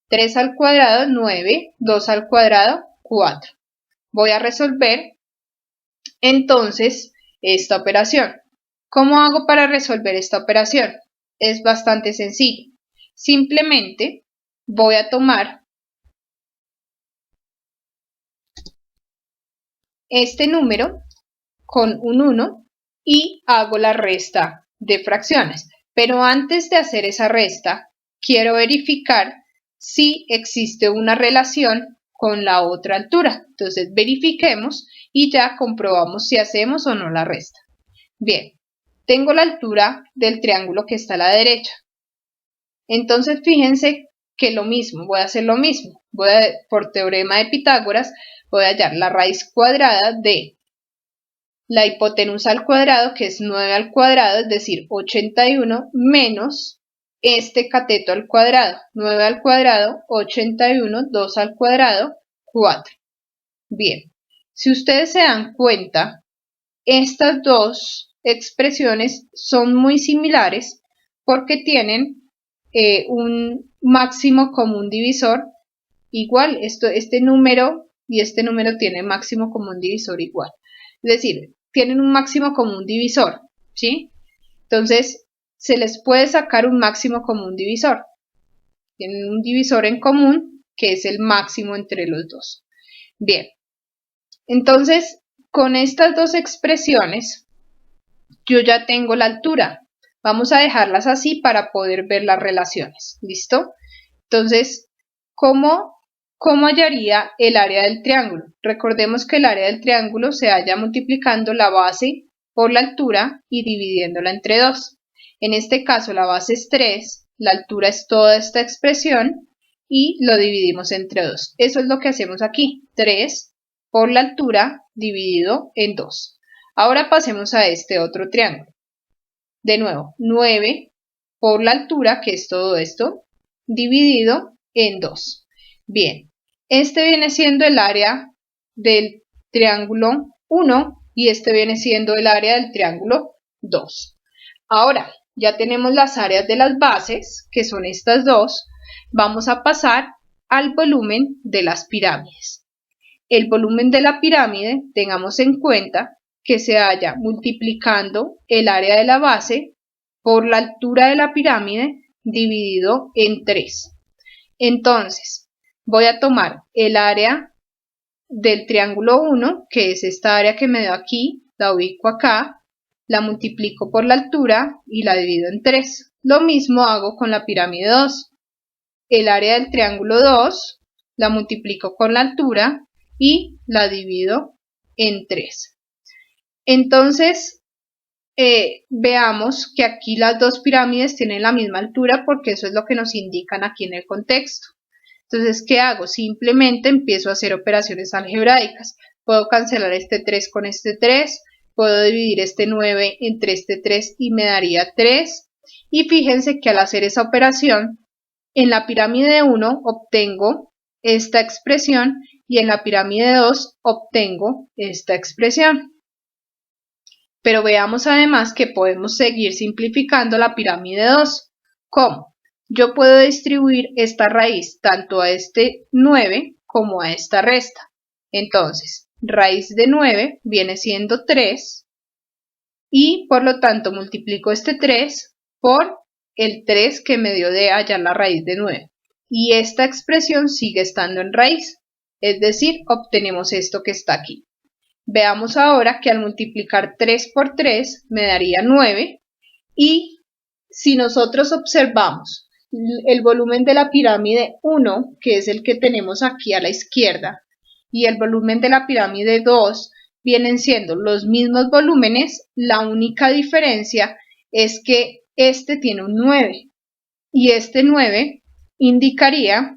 3 al cuadrado, 9, 2 al cuadrado, 4. Voy a resolver entonces esta operación. ¿Cómo hago para resolver esta operación? Es bastante sencillo. Simplemente voy a tomar este número con un 1 y hago la resta de fracciones. Pero antes de hacer esa resta, quiero verificar si existe una relación con la otra altura. Entonces verifiquemos y ya comprobamos si hacemos o no la resta. Bien. Tengo la altura del triángulo que está a la derecha. Entonces fíjense que lo mismo, voy a hacer lo mismo. Por teorema de Pitágoras, voy a hallar la raíz cuadrada de la hipotenusa al cuadrado, que es 9 al cuadrado, es decir, 81, menos este cateto al cuadrado. 9 al cuadrado, 81, 2 al cuadrado, 4. Bien, si ustedes se dan cuenta, estas dos expresiones son muy similares porque tienen un máximo común divisor igual. Este número y este número tienen máximo común divisor igual. Es decir, tienen un máximo común divisor, ¿sí? Entonces, se les puede sacar un máximo común divisor. Tienen un divisor en común que es el máximo entre los dos. Bien, entonces, con estas dos expresiones, yo ya tengo la altura. Vamos a dejarlas así para poder ver las relaciones. ¿Listo? Entonces, ¿cómo hallaría el área del triángulo? Recordemos que el área del triángulo se halla multiplicando la base por la altura y dividiéndola entre 2. En este caso, la base es 3, la altura es toda esta expresión y lo dividimos entre 2. Eso es lo que hacemos aquí. 3 por la altura dividido en 2. Ahora pasemos a este otro triángulo. De nuevo, 9 por la altura, que es todo esto, dividido en 2. Bien, este viene siendo el área del triángulo 1 y este viene siendo el área del triángulo 2. Ahora, ya tenemos las áreas de las bases, que son estas dos. Vamos a pasar al volumen de las pirámides. El volumen de la pirámide, tengamos en cuenta que se halla multiplicando el área de la base por la altura de la pirámide dividido en 3. Entonces, voy a tomar el área del triángulo 1, que es esta área que me dio aquí, la ubico acá, la multiplico por la altura y la divido en 3. Lo mismo hago con la pirámide 2. El área del triángulo 2 la multiplico con la altura y la divido en 3. Entonces, veamos que aquí las dos pirámides tienen la misma altura porque eso es lo que nos indican aquí en el contexto. Entonces, ¿qué hago? Simplemente empiezo a hacer operaciones algebraicas. Puedo cancelar este 3 con este 3, puedo dividir este 9 entre este 3 y me daría 3. Y fíjense que al hacer esa operación, en la pirámide 1 obtengo esta expresión y en la pirámide 2 obtengo esta expresión. Pero veamos además que podemos seguir simplificando la pirámide 2. ¿Cómo? Yo puedo distribuir esta raíz tanto a este 9 como a esta resta. Entonces, raíz de 9 viene siendo 3 y por lo tanto multiplico este 3 por el 3 que me dio de hallar la raíz de 9. Y esta expresión sigue estando en raíz, es decir, obtenemos esto que está aquí. Veamos ahora que al multiplicar 3 por 3 me daría 9 y si nosotros observamos el volumen de la pirámide 1, que es el que tenemos aquí a la izquierda, y el volumen de la pirámide 2 vienen siendo los mismos volúmenes, la única diferencia es que este tiene un 9 y este 9 indicaría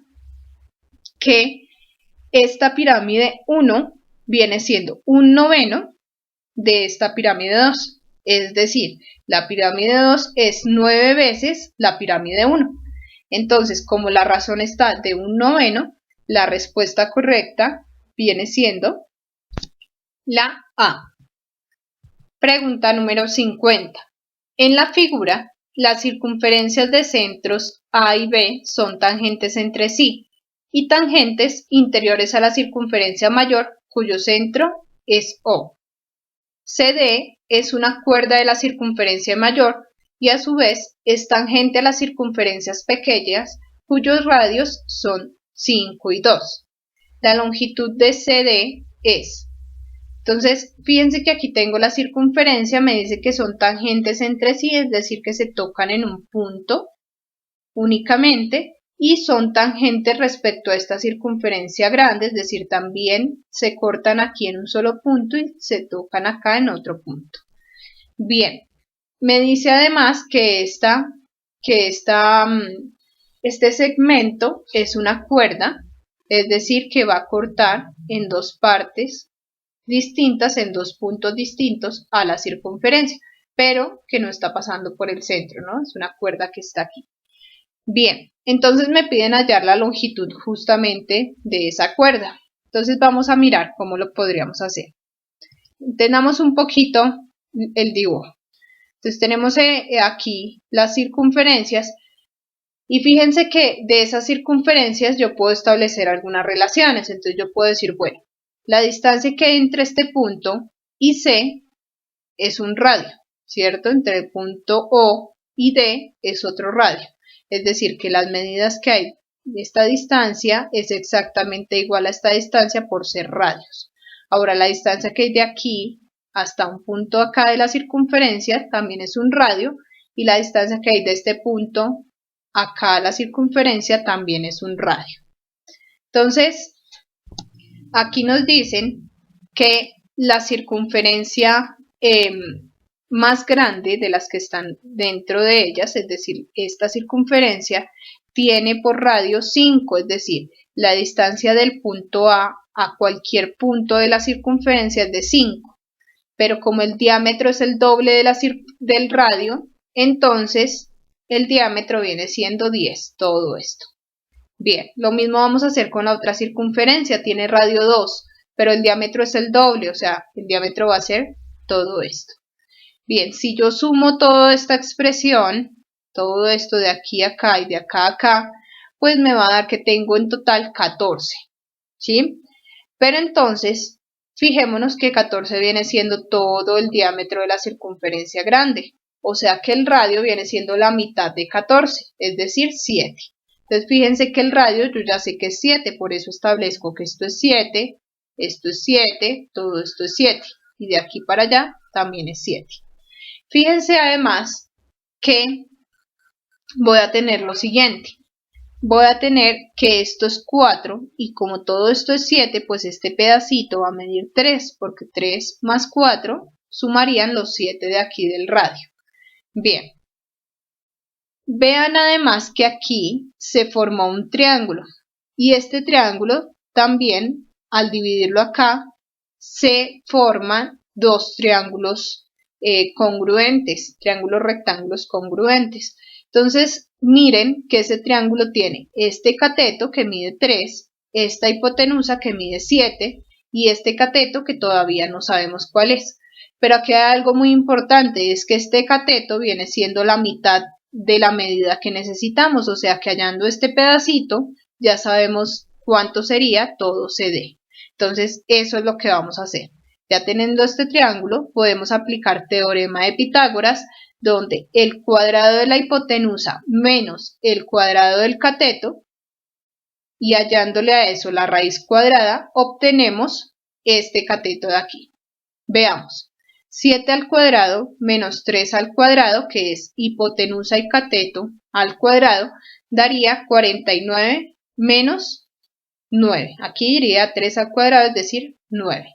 que esta pirámide 1 viene siendo un noveno de esta pirámide 2. Es decir, la pirámide 2 es 9 veces la pirámide 1. Entonces, como la razón está de un noveno, la respuesta correcta viene siendo la A. Pregunta número 50. En la figura, las circunferencias de centros A y B son tangentes entre sí y tangentes interiores a la circunferencia mayor, cuyo centro es O. CD es una cuerda de la circunferencia mayor y a su vez es tangente a las circunferencias pequeñas, cuyos radios son 5 y 2. La longitud de CD es. Entonces, fíjense que aquí tengo la circunferencia, me dice que son tangentes entre sí, es decir, que se tocan en un punto únicamente y son tangentes respecto a esta circunferencia grande, es decir, también se cortan aquí en un solo punto y se tocan acá en otro punto. Bien, me dice además que este segmento es una cuerda, es decir, que va a cortar en dos partes distintas, en dos puntos distintos a la circunferencia, pero que no está pasando por el centro, ¿no? Es una cuerda que está aquí. Bien, entonces me piden hallar la longitud justamente de esa cuerda. Entonces vamos a mirar cómo lo podríamos hacer. Entendamos un poquito el dibujo. Entonces tenemos aquí las circunferencias y fíjense que de esas circunferencias yo puedo establecer algunas relaciones. Entonces yo puedo decir, bueno, la distancia que hay entre este punto y C es un radio, ¿cierto? Entre el punto O y D es otro radio. Es decir, que las medidas que hay de esta distancia es exactamente igual a esta distancia por ser radios. Ahora, la distancia que hay de aquí hasta un punto acá de la circunferencia también es un radio y la distancia que hay de este punto acá a la circunferencia también es un radio. Entonces, aquí nos dicen que la circunferencia más grande de las que están dentro de ellas, es decir, esta circunferencia tiene por radio 5, es decir, la distancia del punto A cualquier punto de la circunferencia es de 5, pero como el diámetro es el doble del radio, entonces el diámetro viene siendo 10, todo esto. Bien, lo mismo vamos a hacer con la otra circunferencia, tiene radio 2, pero el diámetro es el doble, o sea, el diámetro va a ser todo esto. Bien, si yo sumo toda esta expresión, todo esto de aquí a acá y de acá a acá, pues me va a dar que tengo en total 14, ¿sí? Pero entonces, fijémonos que 14 viene siendo todo el diámetro de la circunferencia grande, o sea que el radio viene siendo la mitad de 14, es decir, 7. Entonces, fíjense que el radio yo ya sé que es 7, por eso establezco que esto es 7, todo esto es 7, y de aquí para allá también es 7. Fíjense además que voy a tener lo siguiente. Voy a tener que esto es 4 y como todo esto es 7, pues este pedacito va a medir 3, porque 3 más 4 sumarían los 7 de aquí del radio. Bien. Vean además que aquí se formó un triángulo y este triángulo también, al dividirlo acá, se forman dos triángulos congruentes, triángulos rectángulos congruentes. Entonces, miren que ese triángulo tiene este cateto que mide 3, esta hipotenusa que mide 7 y este cateto que todavía no sabemos cuál es. Pero aquí hay algo muy importante, es que este cateto viene siendo la mitad de la medida que necesitamos, o sea que hallando este pedacito ya sabemos cuánto sería todo CD. Entonces, eso es lo que vamos a hacer. Ya teniendo este triángulo, podemos aplicar teorema de Pitágoras, donde el cuadrado de la hipotenusa menos el cuadrado del cateto, y hallándole a eso la raíz cuadrada, obtenemos este cateto de aquí. Veamos. 7 al cuadrado menos 3 al cuadrado, que es hipotenusa y cateto al cuadrado, daría 49 menos 9. Aquí iría 3 al cuadrado, es decir, 9.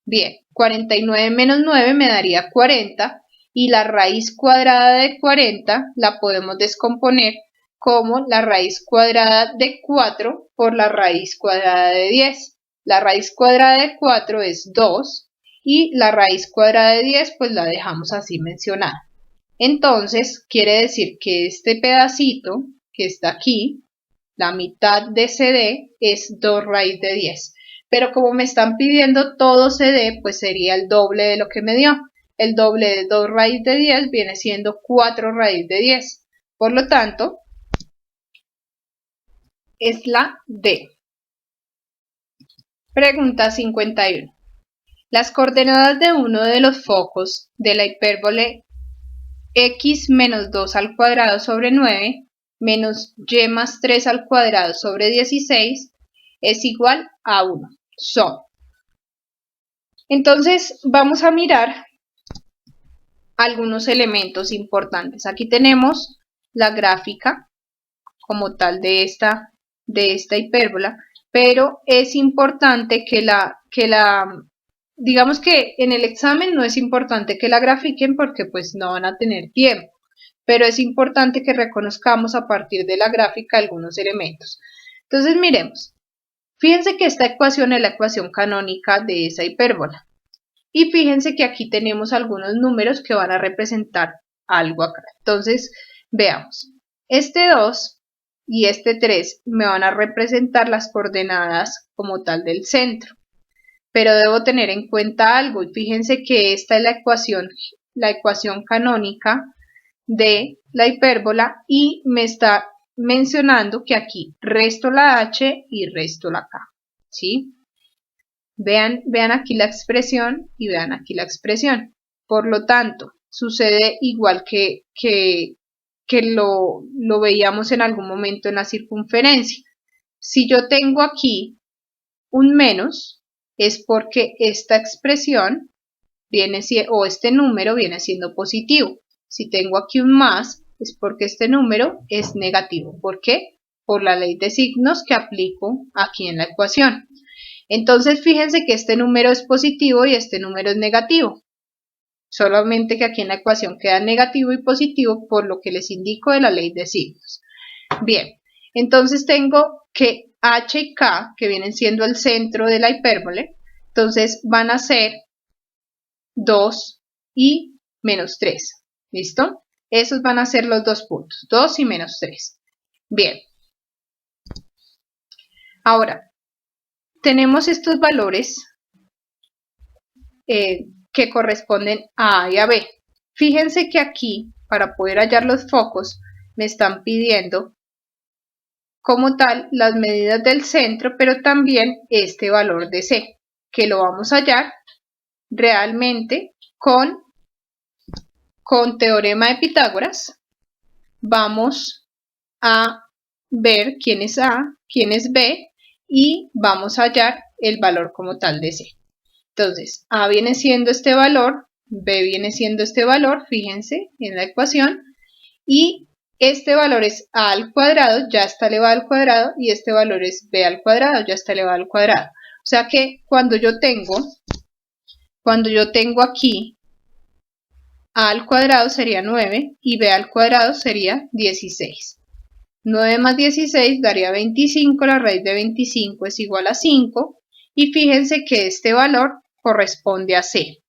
Bien, 49 menos 9 me daría 40 y la raíz cuadrada de 40 la podemos descomponer como la raíz cuadrada de 4 por la raíz cuadrada de 10. La raíz cuadrada de 4 es 2 y la raíz cuadrada de 10 pues la dejamos así mencionada. Entonces quiere decir que este pedacito que está aquí, la mitad de CD es 2 raíz de 10. Pero como me están pidiendo todo CD, pues sería el doble de lo que me dio. El doble de 2 raíz de 10 viene siendo 4 raíz de 10. Por lo tanto, es la D. Pregunta 51. Las coordenadas de uno de los focos de la hipérbole x menos 2 al cuadrado sobre 9 menos y más 3 al cuadrado sobre 16 es igual a 1. Son. Entonces vamos a mirar algunos elementos importantes. Aquí tenemos la gráfica como tal de esta hipérbola, pero es importante digamos que en el examen no es importante que la grafiquen porque pues no van a tener tiempo, pero es importante que reconozcamos a partir de la gráfica algunos elementos. Entonces miremos, fíjense que esta ecuación es la ecuación canónica de esa hipérbola y fíjense que aquí tenemos algunos números que van a representar algo acá. Entonces veamos, este 2 y este 3 me van a representar las coordenadas como tal del centro. Pero debo tener en cuenta algo y fíjense que esta es la ecuación canónica de la hipérbola y me está mencionando que aquí resto la h y resto la k, ¿sí? Vean aquí la expresión y vean aquí la expresión. Por lo tanto, sucede igual que lo veíamos en algún momento en la circunferencia. Si yo tengo aquí un menos, es porque esta expresión o este número viene siendo positivo. Si tengo aquí un más, es porque este número es negativo. ¿Por qué? Por la ley de signos que aplico aquí en la ecuación. Entonces fíjense que este número es positivo y este número es negativo. Solamente que aquí en la ecuación queda negativo y positivo por lo que les indico de la ley de signos. Bien, entonces tengo que h y k, que vienen siendo el centro de la hipérbole, entonces van a ser 2 y menos 3. ¿Listo? Esos van a ser los dos puntos, 2 y menos 3. Bien. Ahora, tenemos estos valores que corresponden a A y a B. Fíjense que aquí, para poder hallar los focos, me están pidiendo como tal las medidas del centro, pero también este valor de C, que lo vamos a hallar realmente con teorema de Pitágoras. Vamos a ver quién es A, quién es B y vamos a hallar el valor como tal de C. Entonces, A viene siendo este valor, B viene siendo este valor, fíjense en la ecuación, y este valor es a al cuadrado, ya está elevado al cuadrado, y este valor es b al cuadrado, ya está elevado al cuadrado. O sea que cuando yo tengo aquí a al cuadrado sería 9 y b al cuadrado sería 16. 9 más 16 daría 25, la raíz de 25 es igual a 5, y fíjense que este valor corresponde a C.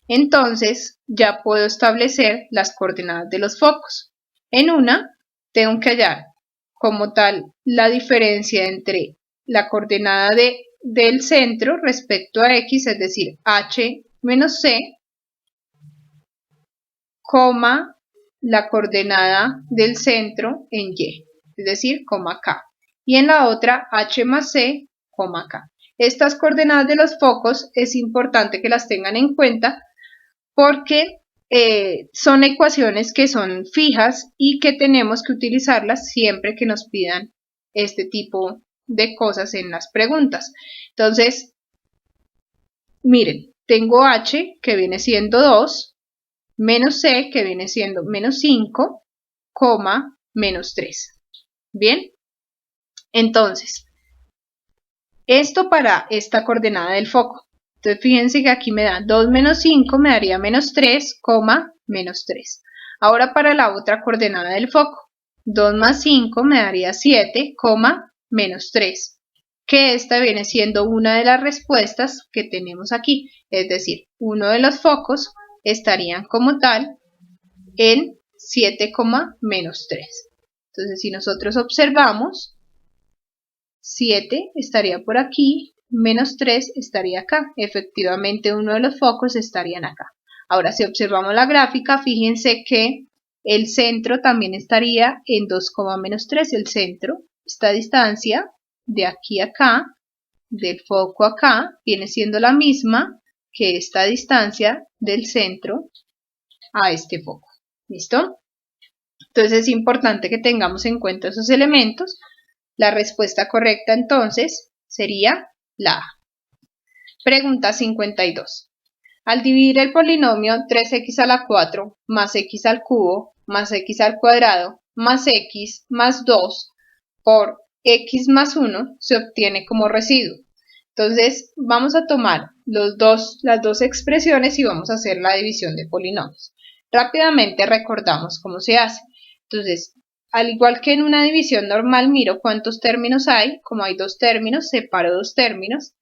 Entonces ya puedo establecer las coordenadas de los focos. En una, tengo que hallar como tal la diferencia entre la coordenada del centro respecto a X, es decir, H menos C, coma la coordenada del centro en Y, es decir, coma K. Y en la otra, H más C, coma K. Estas coordenadas de los focos es importante que las tengan en cuenta porque son ecuaciones que son fijas y que tenemos que utilizarlas siempre que nos pidan este tipo de cosas en las preguntas. Entonces, miren, tengo h que viene siendo 2, menos c que viene siendo menos 5, coma, menos 3. ¿Bien? Entonces, esto para esta coordenada del foco. Entonces fíjense que aquí me da 2 menos 5 me daría menos 3, menos 3. Ahora para la otra coordenada del foco. 2 más 5 me daría 7, menos 3. que esta viene siendo una de las respuestas que tenemos aquí, es decir, uno de los focos estarían como tal en 7, menos 3. Entonces, si nosotros observamos, 7 estaría por aquí, menos 3 estaría acá. Efectivamente, uno de los focos estarían acá. Ahora, si observamos la gráfica, fíjense que el centro también estaría en 2, menos 3. El centro, esta distancia de aquí a acá, del foco acá, viene siendo la misma que esta distancia del centro a este foco. ¿Listo? Entonces es importante que tengamos en cuenta esos elementos. La respuesta correcta entonces sería la A. Pregunta 52. Al dividir el polinomio 3x a la 4 más x al cubo más x al cuadrado más x más 2 por x más 1 se obtiene como residuo. Entonces vamos a tomar las dos expresiones y vamos a hacer la división de polinomios. Rápidamente recordamos cómo se hace. Entonces, al igual que en una división normal, miro cuántos términos hay. Como hay dos términos, separo dos términos.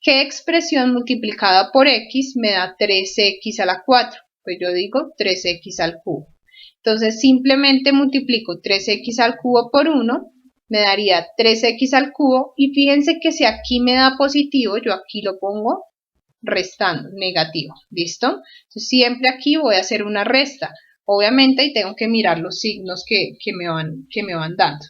¿Qué expresión multiplicada por x me da 3x a la 4? Pues yo digo 3x al cubo. Entonces simplemente multiplico 3x al cubo por 1, me daría 3x al cubo, y fíjense que si aquí me da positivo, yo aquí lo pongo restando, negativo. ¿Listo? Entonces siempre aquí voy a hacer una resta. Obviamente y tengo que mirar los signos que me van dando.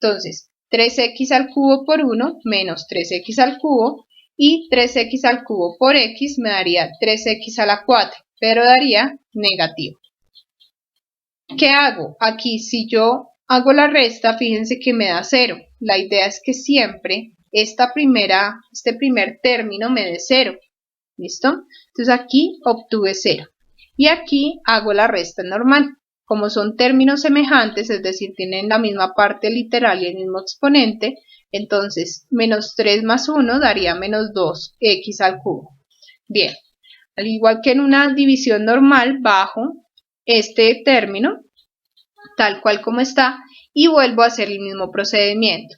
Entonces 3x al cubo por 1 menos 3x al cubo, y 3x al cubo por x me daría 3x a la 4, pero daría negativo. ¿Qué hago? Aquí si yo hago la resta, fíjense que me da 0. La idea es que siempre este primer término me dé 0. ¿Listo? Entonces aquí obtuve 0. Y aquí hago la resta normal. Como son términos semejantes, es decir, tienen la misma parte literal y el mismo exponente, entonces menos 3 más 1 daría menos 2x al cubo. Bien, al igual que en una división normal, bajo este término, tal cual como está, y vuelvo a hacer el mismo procedimiento.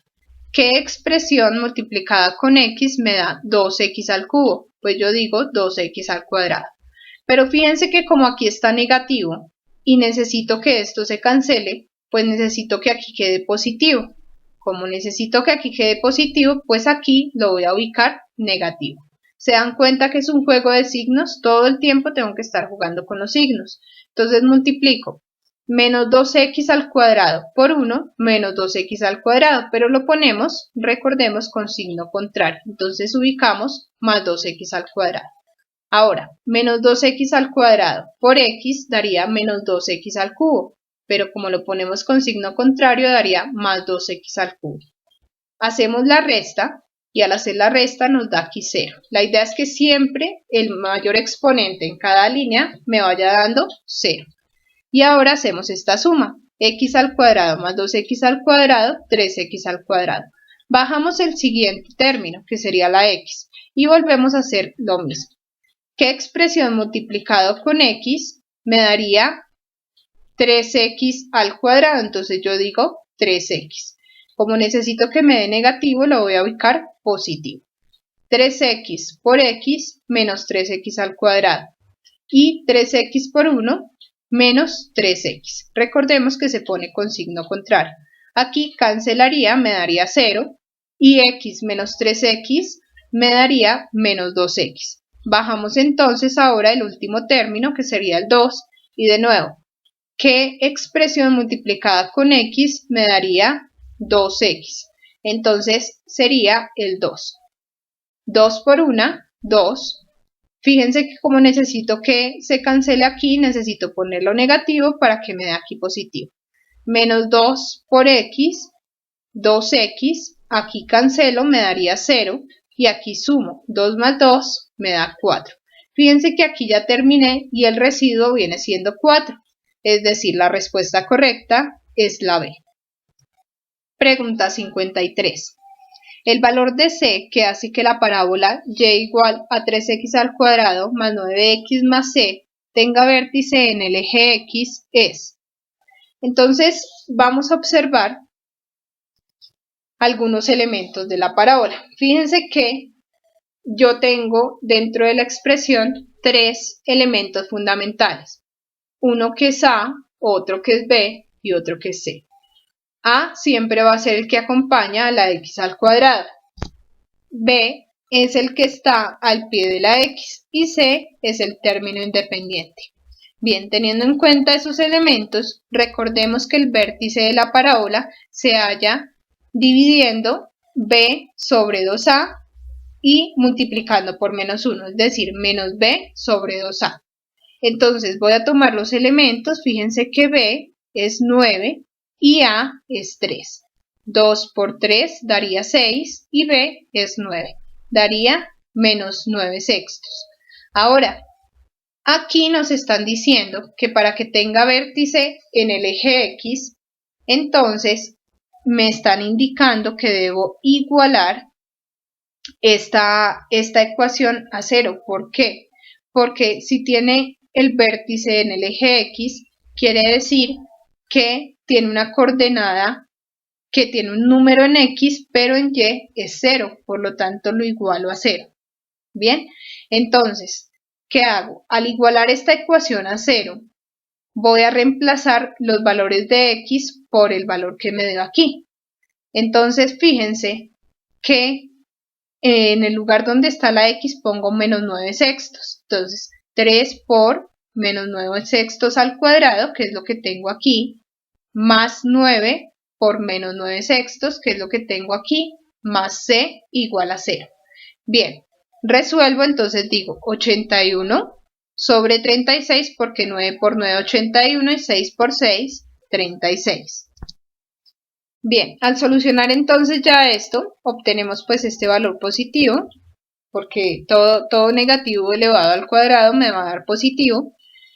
¿Qué expresión multiplicada con x me da 2x al cubo? Pues yo digo 2x al cuadrado. Pero fíjense que como aquí está negativo y necesito que esto se cancele, pues necesito que aquí quede positivo. Como necesito que aquí quede positivo, pues aquí lo voy a ubicar negativo. ¿Se dan cuenta que es un juego de signos? Todo el tiempo tengo que estar jugando con los signos. Entonces multiplico menos 2x al cuadrado por 1 menos 2x al cuadrado, pero lo ponemos, recordemos, con signo contrario. Entonces ubicamos más 2x al cuadrado. Ahora, menos 2x al cuadrado por x daría menos 2x al cubo, pero como lo ponemos con signo contrario daría más 2x al cubo. Hacemos la resta y al hacer la resta nos da aquí 0. La idea es que siempre el mayor exponente en cada línea me vaya dando 0. Y ahora hacemos esta suma, x al cuadrado más 2x al cuadrado, 3x al cuadrado. Bajamos el siguiente término, que sería la x, y volvemos a hacer lo mismo. ¿Qué expresión multiplicado con x me daría 3x al cuadrado? Entonces yo digo 3x. Como necesito que me dé negativo, lo voy a ubicar positivo. 3x por x menos 3x al cuadrado. Y 3x por 1 menos 3x. Recordemos que se pone con signo contrario. Aquí cancelaría, me daría 0. Y x menos 3x me daría menos 2x. Bajamos entonces ahora el último término, que sería el 2, y de nuevo, ¿qué expresión multiplicada con x me daría 2x? Entonces sería el 2. 2 por 1, 2. Fíjense que como necesito que se cancele aquí, necesito ponerlo negativo para que me dé aquí positivo. Menos 2 por x, 2x, aquí cancelo, me daría 0. Y aquí sumo, 2 más 2 me da 4. Fíjense que aquí ya terminé y el residuo viene siendo 4. Es decir, la respuesta correcta es la B. Pregunta 53. El valor de c que hace que la parábola y igual a 3x al cuadrado más 9x más c tenga vértice en el eje x es. Entonces vamos a observar algunos elementos de la parábola. Fíjense que yo tengo dentro de la expresión tres elementos fundamentales. Uno que es A, otro que es B y otro que es C. A siempre va a ser el que acompaña a la x al cuadrado. B es el que está al pie de la x y C es el término independiente. Bien, teniendo en cuenta esos elementos, recordemos que el vértice de la parábola se halla dividiendo B sobre 2A y multiplicando por menos 1, es decir, menos B sobre 2A. Entonces voy a tomar los elementos, fíjense que B es 9 y A es 3. 2 por 3 daría 6 y B es 9, daría menos 9 sextos. Ahora, aquí nos están diciendo que para que tenga vértice en el eje X, entonces me están indicando que debo igualar esta ecuación a 0. ¿Por qué? Porque si tiene el vértice en el eje X, quiere decir que tiene una coordenada, que tiene un número en X, pero en Y es 0, por lo tanto lo igualo a 0. Bien, entonces, ¿qué hago? Al igualar esta ecuación a 0, voy a reemplazar los valores de X por el valor que me dio aquí. Entonces, fíjense que en el lugar donde está la X pongo menos 9 sextos. Entonces, 3 por menos 9 sextos al cuadrado, que es lo que tengo aquí, más 9 por menos 9 sextos, que es lo que tengo aquí, más C igual a 0. Bien, resuelvo, entonces digo 81 sobre 36, porque 9 por 9 81 y 6 por 6, 36. Bien, al solucionar entonces ya esto, obtenemos pues este valor positivo, porque todo negativo elevado al cuadrado me va a dar positivo.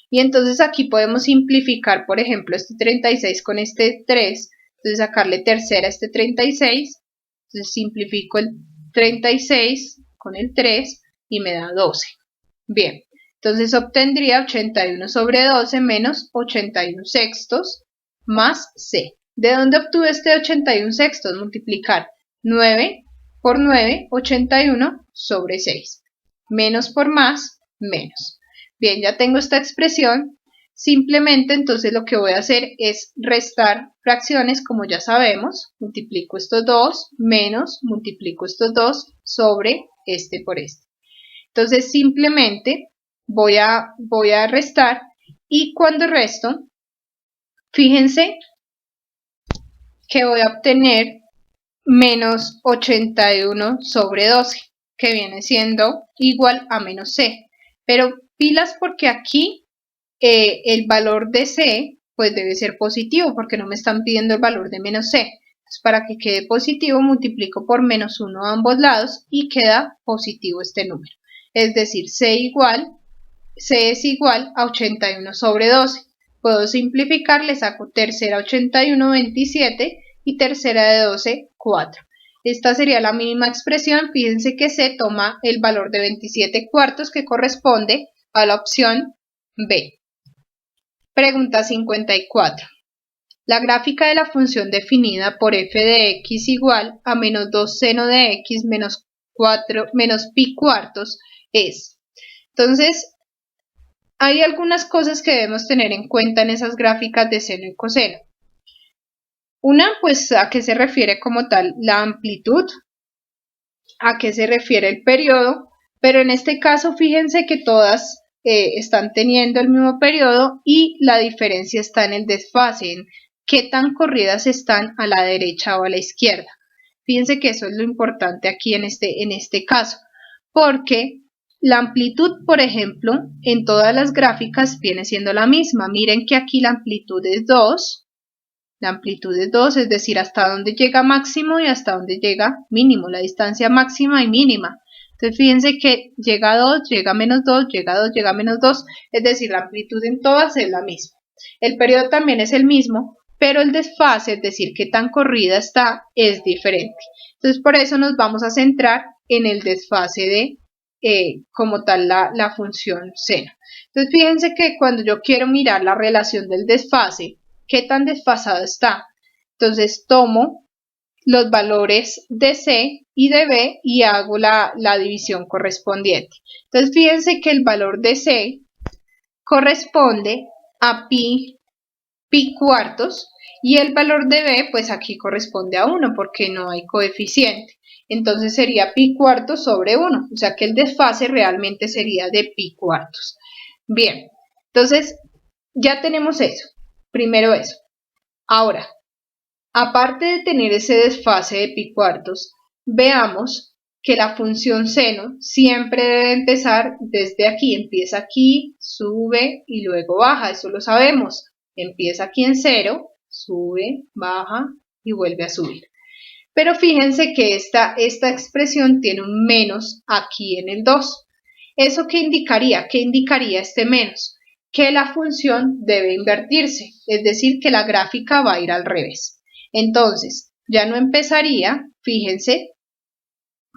Y entonces aquí podemos simplificar, por ejemplo, este 36 con este 3, entonces sacarle tercera a este 36, entonces simplifico el 36 con el 3 y me da 12. Bien, entonces obtendría 81 sobre 12 menos 81 sextos más C. ¿De dónde obtuve este 81 sextos? Multiplicar 9 por 9, 81 sobre 6. Menos por más, menos. Bien, ya tengo esta expresión. Simplemente entonces lo que voy a hacer es restar fracciones, como ya sabemos. Multiplico estos dos menos, multiplico estos dos sobre este por este. Entonces simplemente voy a restar, y cuando resto, fíjense que voy a obtener menos 81 sobre 12, que viene siendo igual a menos C. Pero pilas, porque aquí el valor de C pues debe ser positivo, porque no me están pidiendo el valor de menos C. Entonces, para que quede positivo, multiplico por menos 1 a ambos lados y queda positivo este número. Es decir, C es igual a 81 sobre 12. Puedo simplificar, le saco tercera 81, 27 y tercera de 12, 4. Esta sería la mínima expresión. Fíjense que C toma el valor de 27 cuartos, que corresponde a la opción B. Pregunta 54. La gráfica de la función definida por f de x igual a menos 2 seno de x menos pi cuartos es. Entonces, hay algunas cosas que debemos tener en cuenta en esas gráficas de seno y coseno. Una, pues, a qué se refiere como tal la amplitud, a qué se refiere el periodo, pero en este caso fíjense que todas están teniendo el mismo periodo y la diferencia está en el desfase, en qué tan corridas están a la derecha o a la izquierda. Fíjense que eso es lo importante aquí en este caso, porque la amplitud, por ejemplo, en todas las gráficas viene siendo la misma. Miren que aquí la amplitud es 2. La amplitud es 2, es decir, hasta donde llega máximo y hasta donde llega mínimo, la distancia máxima y mínima. Entonces, fíjense que llega a 2, llega a menos 2, llega a 2, llega a menos 2, es decir, la amplitud en todas es la misma. El periodo también es el mismo, pero el desfase, es decir, qué tan corrida está, es diferente. Entonces, por eso nos vamos a centrar en el desfase de como tal la función seno. Entonces, fíjense que cuando yo quiero mirar la relación del desfase, ¿qué tan desfasado está? Entonces tomo los valores de C y de B y hago la división correspondiente. Entonces fíjense que el valor de C corresponde a pi cuartos y el valor de B pues aquí corresponde a 1 porque no hay coeficiente. Entonces sería pi cuartos sobre 1, o sea que el desfase realmente sería de pi cuartos. Bien, entonces ya tenemos eso, primero eso. Ahora, aparte de tener ese desfase de pi cuartos, veamos que la función seno siempre debe empezar desde aquí. Empieza aquí, sube y luego baja, eso lo sabemos. Empieza aquí en 0, sube, baja y vuelve a subir. Pero fíjense que esta expresión tiene un menos aquí en el 2. ¿Eso qué indicaría? ¿Qué indicaría este menos? Que la función debe invertirse, es decir, que la gráfica va a ir al revés. Entonces, ya no empezaría, fíjense,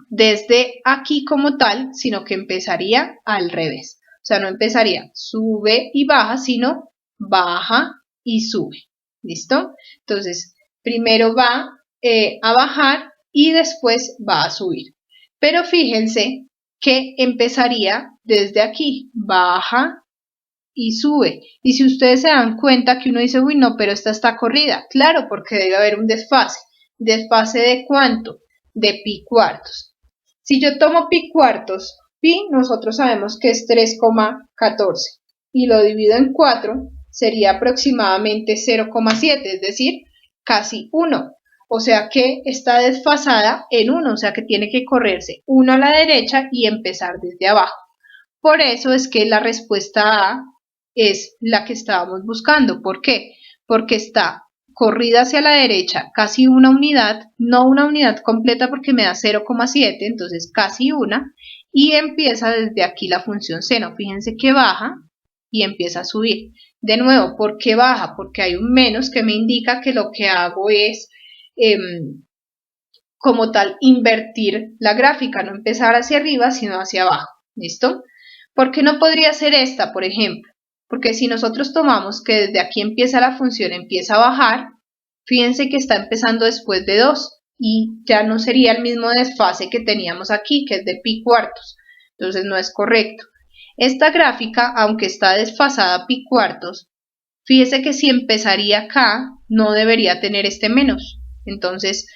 desde aquí como tal, sino que empezaría al revés. O sea, no empezaría sube y baja, sino baja y sube. ¿Listo? Entonces, primero va a bajar y después va a subir. Pero fíjense que empezaría desde aquí, baja y sube. Y si ustedes se dan cuenta que uno dice, uy, no, pero esta está corrida. Claro, porque debe haber un desfase. ¿Desfase de cuánto? De pi cuartos. Si yo tomo pi cuartos, pi nosotros sabemos que es 3,14 y lo divido en 4, sería aproximadamente 0,7, es decir, casi 1. O sea que está desfasada en 1, o sea que tiene que correrse 1 a la derecha y empezar desde abajo. Por eso es que la respuesta A es la que estábamos buscando. ¿Por qué? Porque está corrida hacia la derecha casi una unidad, no una unidad completa porque me da 0,7, entonces casi una, y empieza desde aquí la función seno. Fíjense que baja y empieza a subir. De nuevo, ¿por qué baja? Porque hay un menos que me indica que lo que hago es como tal invertir la gráfica, no empezar hacia arriba sino hacia abajo. ¿Listo? ¿Por qué no podría ser esta, por ejemplo? Porque si nosotros tomamos que desde aquí empieza la función, empieza a bajar, fíjense que está empezando después de 2 y ya no sería el mismo desfase que teníamos aquí, que es de pi cuartos. Entonces no es correcto. Esta gráfica, aunque está desfasada a pi cuartos, fíjese que si empezaría acá, no debería tener este menos. Entonces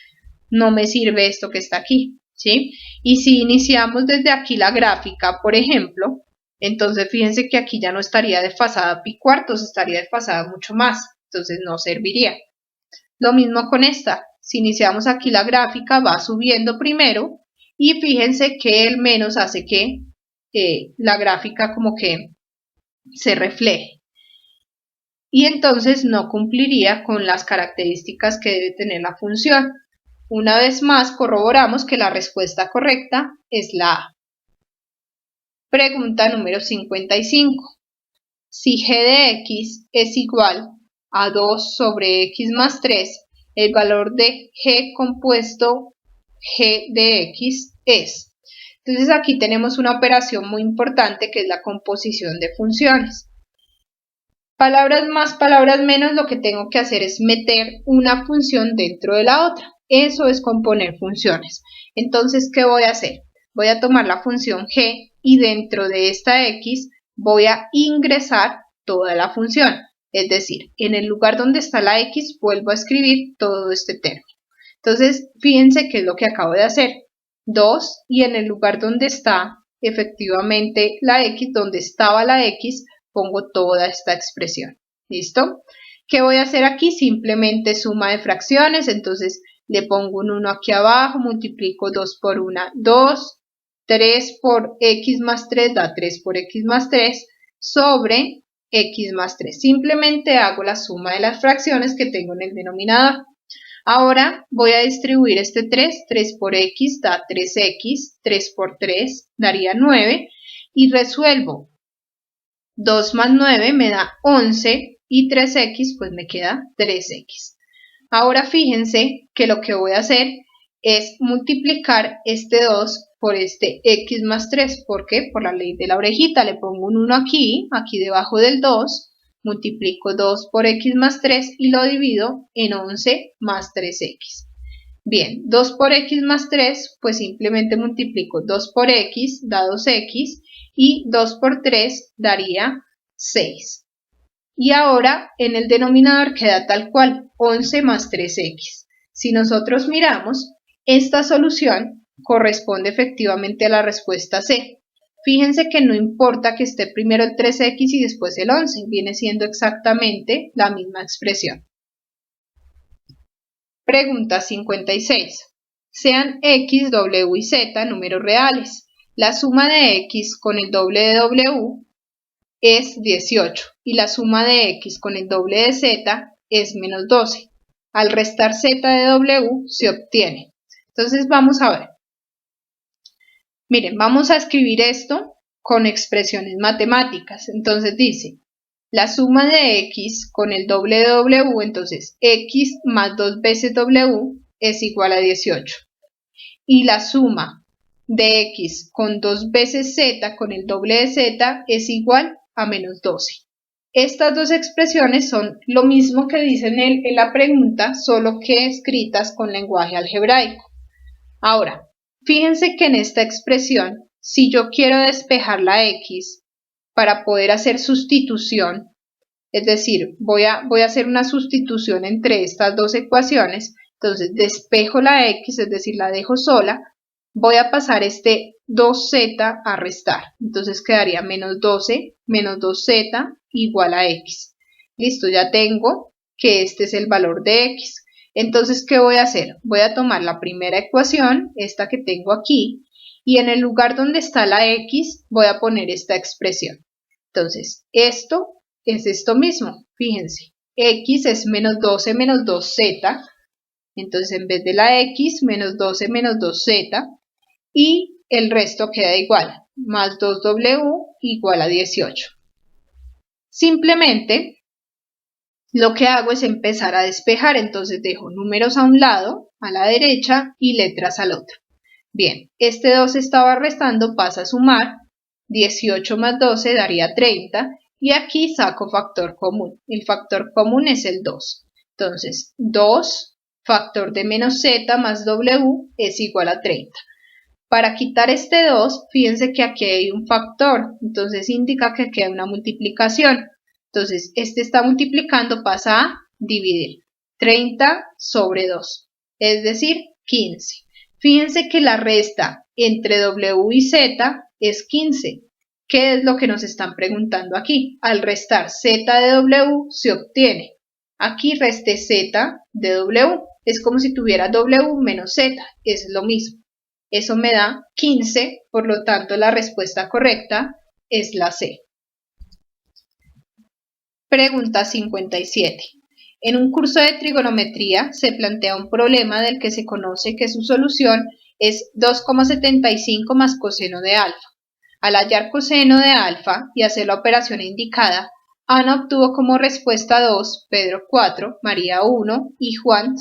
no me sirve esto que está aquí, ¿sí? Y si iniciamos desde aquí la gráfica, por ejemplo, entonces fíjense que aquí ya no estaría desfasada a pi cuartos, estaría desfasada mucho más, entonces no serviría. Lo mismo con esta, si iniciamos aquí la gráfica va subiendo primero y fíjense que el menos hace que la gráfica como que se refleje. Y entonces no cumpliría con las características que debe tener la función. Una vez más corroboramos que la respuesta correcta es la A. Pregunta número 55. Si g de x es igual a 2 sobre x más 3, el valor de g compuesto g de x es. Entonces aquí tenemos una operación muy importante que es la composición de funciones. Palabras más, palabras menos, lo que tengo que hacer es meter una función dentro de la otra. Eso es componer funciones. Entonces, ¿qué voy a hacer? Voy a tomar la función g y dentro de esta x voy a ingresar toda la función. Es decir, en el lugar donde está la x vuelvo a escribir todo este término. Entonces, fíjense qué es lo que acabo de hacer. 2 y en el lugar donde está efectivamente la x, donde estaba la x, pongo toda esta expresión. ¿Listo? ¿Qué voy a hacer aquí? Simplemente suma de fracciones, entonces le pongo un 1 aquí abajo, multiplico 2 por 1, 2, 3 por x más 3 da 3 por x más 3 sobre x más 3. Simplemente hago la suma de las fracciones que tengo en el denominador. Ahora voy a distribuir este 3, 3 por x da 3x, 3 por 3 daría 9 y resuelvo. 2 más 9 me da 11 y 3x pues me queda 3x. Ahora fíjense que lo que voy a hacer es multiplicar este 2 por este x más 3. ¿Por qué? Por la ley de la orejita. Le pongo un 1 aquí, aquí debajo del 2, multiplico 2 por x más 3 y lo divido en 11 más 3x. Bien, 2 por x más 3, pues simplemente multiplico 2 por x, da 2x, y 2 por 3 daría 6. Y ahora en el denominador queda tal cual, 11 más 3x. Si nosotros miramos, esta solución corresponde efectivamente a la respuesta C. Fíjense que no importa que esté primero el 3x y después el 11, viene siendo exactamente la misma expresión. Pregunta 56. Sean x, w y z números reales. La suma de x con el doble de w es 18 y la suma de x con el doble de z es menos 12. Al restar z de w se obtiene. Entonces vamos a ver. Miren, vamos a escribir esto con expresiones matemáticas. Entonces dice, la suma de x con el doble de w, entonces x más 2 veces w es igual a 18. Y la suma de x con 2 veces z con el doble de z es igual a menos 12. Estas dos expresiones son lo mismo que dicen en la pregunta, solo que escritas con lenguaje algebraico. Ahora, fíjense que en esta expresión, si yo quiero despejar la x para poder hacer sustitución, es decir, voy a hacer una sustitución entre estas dos ecuaciones, entonces despejo la x, es decir, la dejo sola, voy a pasar este 2z a restar, entonces quedaría menos 12 menos 2z igual a x. Listo, ya tengo que este es el valor de x. Entonces, ¿qué voy a hacer? Voy a tomar la primera ecuación, esta que tengo aquí, y en el lugar donde está la x voy a poner esta expresión. Entonces, esto es esto mismo, fíjense, x es menos 12 menos 2z, entonces en vez de la x, menos 12 menos 2z, y el resto queda igual, más 2w igual a 18. Simplemente lo que hago es empezar a despejar, entonces dejo números a un lado, a la derecha, y letras al otro. Bien, este 2 estaba restando, pasa a sumar, 18 más 12 daría 30, y aquí saco factor común. El factor común es el 2. Entonces, 2 factor de menos z más w es igual a 30. Para quitar este 2, fíjense que aquí hay un factor, entonces indica que queda una multiplicación. Entonces, este está multiplicando, pasa a dividir. 30 sobre 2, es decir, 15. Fíjense que la resta entre w y z es 15. ¿Qué es lo que nos están preguntando aquí? Al restar z de w se obtiene. Aquí resté z de w. Es como si tuviera w menos z. Es lo mismo. Eso me da 15, por lo tanto la respuesta correcta es la C. Pregunta 57. En un curso de trigonometría se plantea un problema del que se conoce que su solución es 2,75 más coseno de alfa. Al hallar coseno de alfa y hacer la operación indicada, Ana obtuvo como respuesta 2, Pedro 4, María 1 y Juan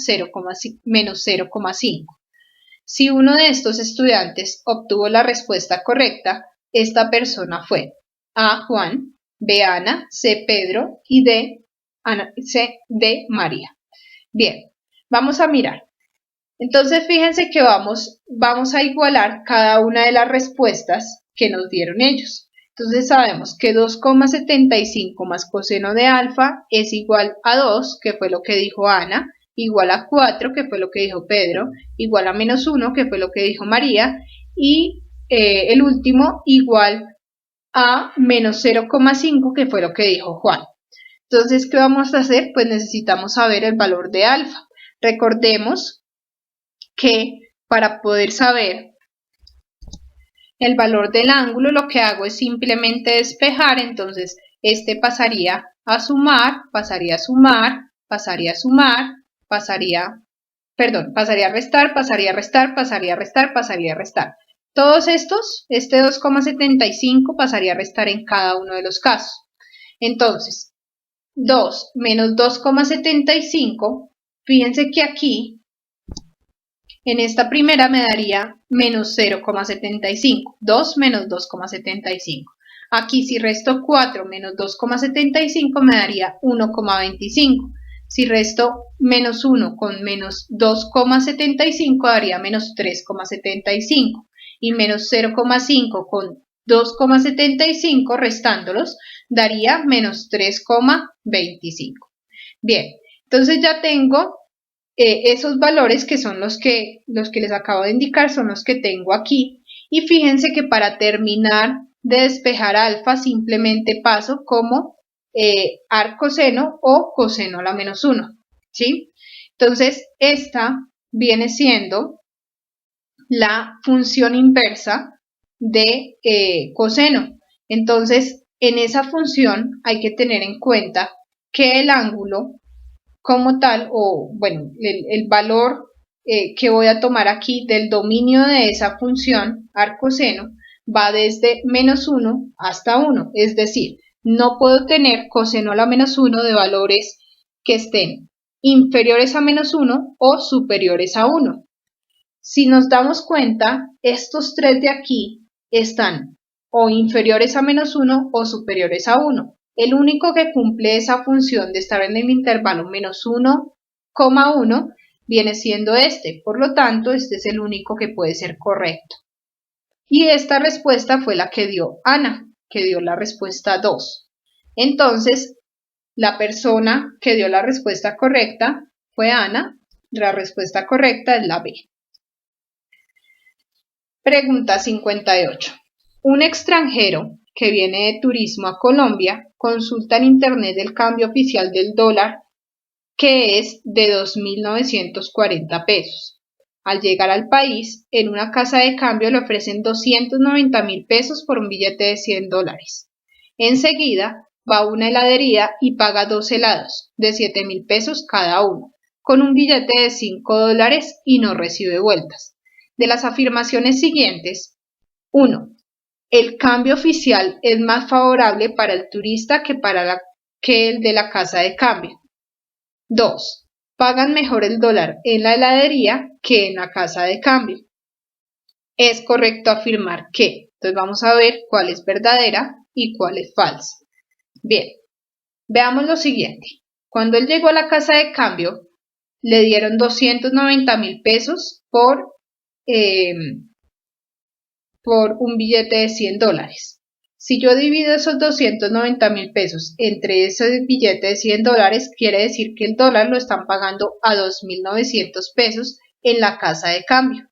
menos 0,5. Si uno de estos estudiantes obtuvo la respuesta correcta, esta persona fue A. Juan, B. Ana, C. Pedro y D. María. Bien, vamos a mirar. Entonces fíjense que vamos a igualar cada una de las respuestas que nos dieron ellos. Entonces sabemos que 2,75 más coseno de alfa es igual a 2, que fue lo que dijo Ana, igual a 4, que fue lo que dijo Pedro, igual a menos 1, que fue lo que dijo María, y el último igual a menos 0,5, que fue lo que dijo Juan. Entonces, ¿qué vamos a hacer? Pues necesitamos saber el valor de alfa. Recordemos que para poder saber el valor del ángulo, lo que hago es simplemente despejar, entonces este pasaría a sumar, pasaría a sumar, pasaría a sumar, pasaría a restar, pasaría a restar, pasaría a restar, pasaría a restar. Todos estos, este 2,75 pasaría a restar en cada uno de los casos. Entonces, 2 menos 2,75, fíjense que aquí, en esta primera me daría menos 0,75, 2 menos 2,75. Aquí si resto 4 menos 2,75 me daría 1,25. Si resto menos 1 con menos 2,75 daría menos 3,75 y menos 0,5 con 2,75 restándolos daría menos 3,25. Bien, entonces ya tengo esos valores que son los que les acabo de indicar, son los que tengo aquí. Y fíjense que para terminar de despejar alfa simplemente paso como arcoseno o coseno a la menos 1, ¿sí? Entonces esta viene siendo la función inversa de coseno. Entonces en esa función hay que tener en cuenta que el ángulo como tal, o bueno, el valor que voy a tomar aquí del dominio de esa función arcoseno va desde menos 1 hasta 1, es decir, no puedo tener coseno a la menos 1 de valores que estén inferiores a menos 1 o superiores a 1. Si nos damos cuenta, estos tres de aquí están o inferiores a menos 1 o superiores a 1. El único que cumple esa función de estar en el intervalo menos 1,1 viene siendo este. Por lo tanto, este es el único que puede ser correcto. Y esta respuesta fue la que dio Ana, que dio la respuesta 2. Entonces, la persona que dio la respuesta correcta fue Ana. La respuesta correcta es la B. Pregunta 58. Un extranjero que viene de turismo a Colombia consulta en internet el cambio oficial del dólar, que es de 2.940 pesos. Al llegar al país, en una casa de cambio le ofrecen 290.000 pesos por un billete de $100. Enseguida va a una heladería y paga 2 helados de 7.000 pesos cada uno, con un billete de $5 y no recibe vueltas. De las afirmaciones siguientes, 1. El cambio oficial es más favorable para el turista que el de la casa de cambio. 2. Pagan mejor el dólar en la heladería que en la casa de cambio. Es correcto afirmar que. Entonces vamos a ver cuál es verdadera y cuál es falsa. Bien, veamos lo siguiente. Cuando él llegó a la casa de cambio, le dieron 290.000 pesos por un billete de $100. Si yo divido esos 290.000 pesos entre ese billete de $100, quiere decir que el dólar lo están pagando a 2.900 pesos en la casa de cambio.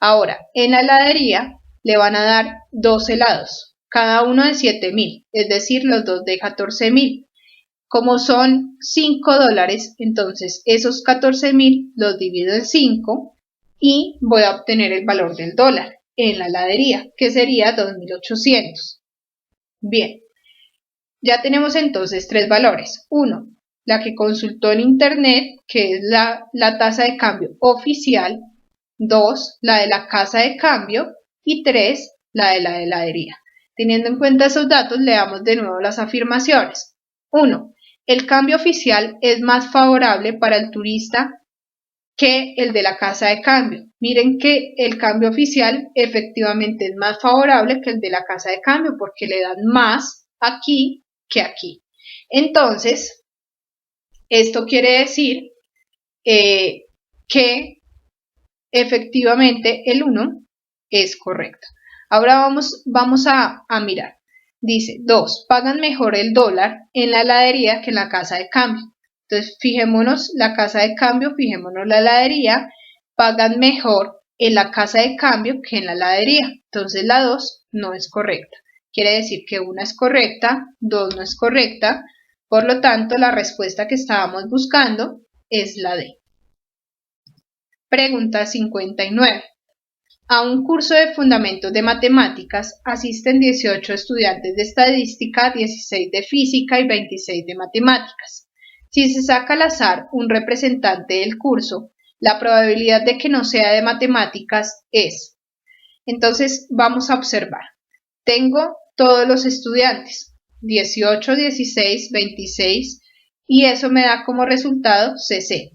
Ahora, en la heladería le van a dar 2 helados, cada uno de 7.000, es decir, los dos de 14.000. Como son $5, entonces esos 14.000 los divido en 5 y voy a obtener el valor del dólar en la heladería, que sería 2.800. Bien, ya tenemos entonces tres valores. 1, la que consultó en internet, que es la tasa de cambio oficial. 2, la de la casa de cambio. Y 3, la de la heladería. Teniendo en cuenta esos datos, leamos de nuevo las afirmaciones. 1. El cambio oficial es más favorable para el turista que el de la casa de cambio. Miren que el cambio oficial efectivamente es más favorable que el de la casa de cambio porque le dan más aquí que aquí. Entonces, esto quiere decir que efectivamente el 1 es correcto. Ahora vamos a mirar. Dice 2. Pagan mejor el dólar en la heladería que en la casa de cambio. Entonces, fijémonos la casa de cambio, fijémonos la heladería, pagan mejor en la casa de cambio que en la heladería. Entonces, la 2 no es correcta. Quiere decir que una es correcta, 2 no es correcta. Por lo tanto, la respuesta que estábamos buscando es la D. Pregunta 59. A un curso de fundamentos de matemáticas asisten 18 estudiantes de estadística, 16 de física y 26 de matemáticas. Si se saca al azar un representante del curso, la probabilidad de que no sea de matemáticas es. Entonces vamos a observar. Tengo todos los estudiantes, 18, 16, 26, y eso me da como resultado 60.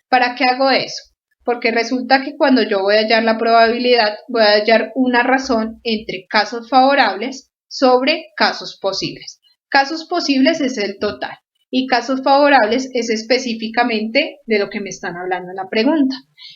¿Para qué hago eso? Porque resulta que cuando yo voy a hallar la probabilidad, voy a hallar una razón entre casos favorables sobre casos posibles. Casos posibles es el total y casos favorables es específicamente de lo que me están hablando en la pregunta.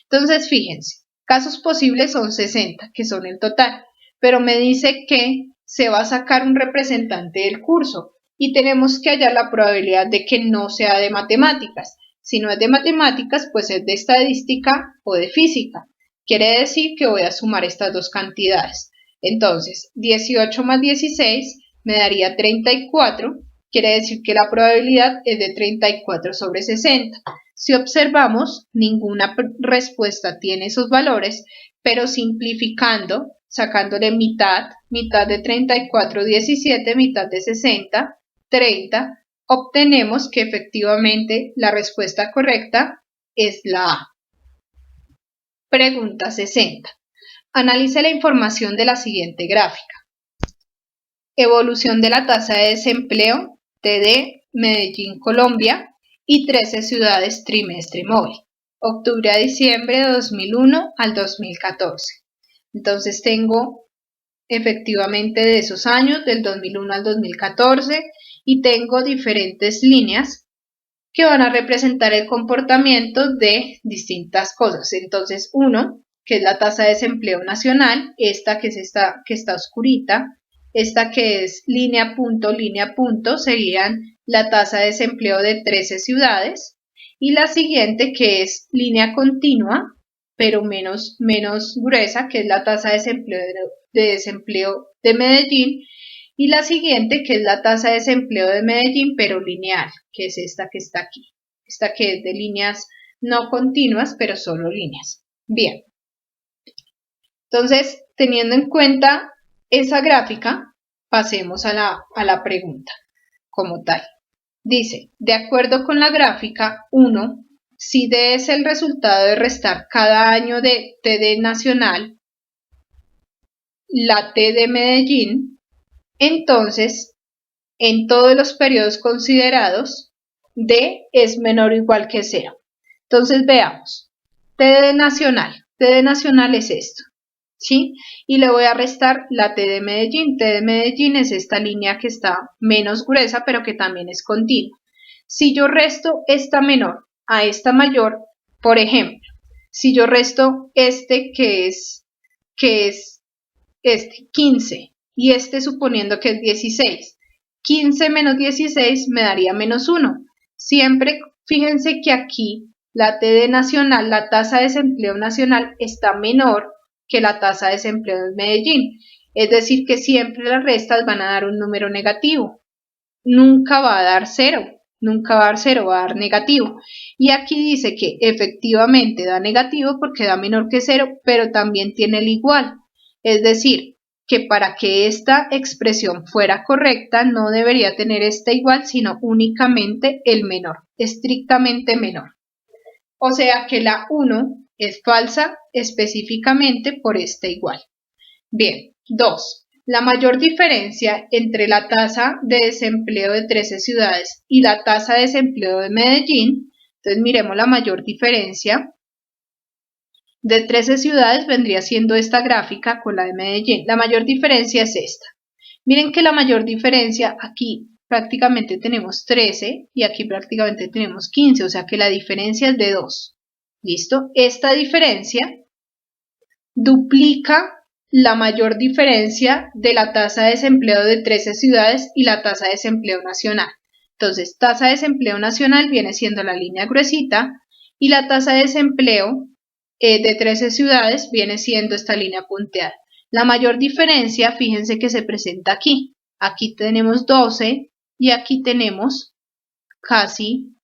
Entonces, fíjense, casos posibles son 60, que son el total, pero me dice que se va a sacar un representante del curso y tenemos que hallar la probabilidad de que no sea de matemáticas. Si no es de matemáticas, pues es de estadística o de física. Quiere decir que voy a sumar estas dos cantidades. Entonces, 18 más 16 me daría 34. Quiere decir que la probabilidad es de 34 sobre 60. Si observamos, ninguna respuesta tiene esos valores, pero simplificando, sacándole mitad de 34, 17, mitad de 60, 30, obtenemos que efectivamente la respuesta correcta es la A. Pregunta 60. Analice la información de la siguiente gráfica. Evolución de la tasa de desempleo, TD, Medellín, Colombia, y 13 ciudades trimestre móvil, octubre a diciembre de 2001 al 2014. Entonces tengo efectivamente de esos años, del 2001 al 2014, y tengo diferentes líneas que van a representar el comportamiento de distintas cosas. Entonces, uno, que es la tasa de desempleo nacional, esta que está oscurita, esta que es línea punto, serían la tasa de desempleo de 13 ciudades, y la siguiente que es línea continua, pero menos gruesa, que es la tasa de desempleo de Medellín, y la siguiente que es la tasa de desempleo de Medellín, pero lineal, que es esta que está aquí, esta que es de líneas no continuas, pero solo líneas. Bien, entonces, teniendo en cuenta esa gráfica, pasemos a la pregunta como tal. Dice, de acuerdo con la gráfica 1, si D es el resultado de restar cada año de TD nacional, la T de Medellín, entonces, en todos los periodos considerados, D es menor o igual que 0. Entonces, veamos, TD nacional es esto, ¿sí? Y le voy a restar la T de Medellín. T de Medellín es esta línea que está menos gruesa, pero que también es continua. Si yo resto esta menor a esta mayor, por ejemplo, si yo resto este que es este 15 y este suponiendo que es 16, 15 menos 16 me daría menos 1. Siempre fíjense que aquí la T de nacional, la tasa de desempleo nacional está menor que la tasa de desempleo de Medellín. Es decir, que siempre las restas van a dar un número negativo. Nunca va a dar 0. Nunca va a dar 0, va a dar negativo. Y aquí dice que efectivamente da negativo porque da menor que 0, pero también tiene el igual. Es decir, que para que esta expresión fuera correcta no debería tener este igual, sino únicamente el menor, estrictamente menor. O sea que la 1 es falsa específicamente por este igual. Bien, 2. La mayor diferencia entre la tasa de desempleo de 13 ciudades y la tasa de desempleo de Medellín, entonces miremos la mayor diferencia de 13 ciudades vendría siendo esta gráfica con la de Medellín. La mayor diferencia es esta. Miren que la mayor diferencia aquí prácticamente tenemos 13 y aquí prácticamente tenemos 15, o sea que la diferencia es de 2. ¿Listo? Esta diferencia duplica la mayor diferencia de la tasa de desempleo de 13 ciudades y la tasa de desempleo nacional. Entonces, tasa de desempleo nacional viene siendo la línea gruesita y la tasa de desempleo de 13 ciudades viene siendo esta línea punteada. La mayor diferencia, fíjense que se presenta aquí. Aquí tenemos 12 y aquí tenemos casi,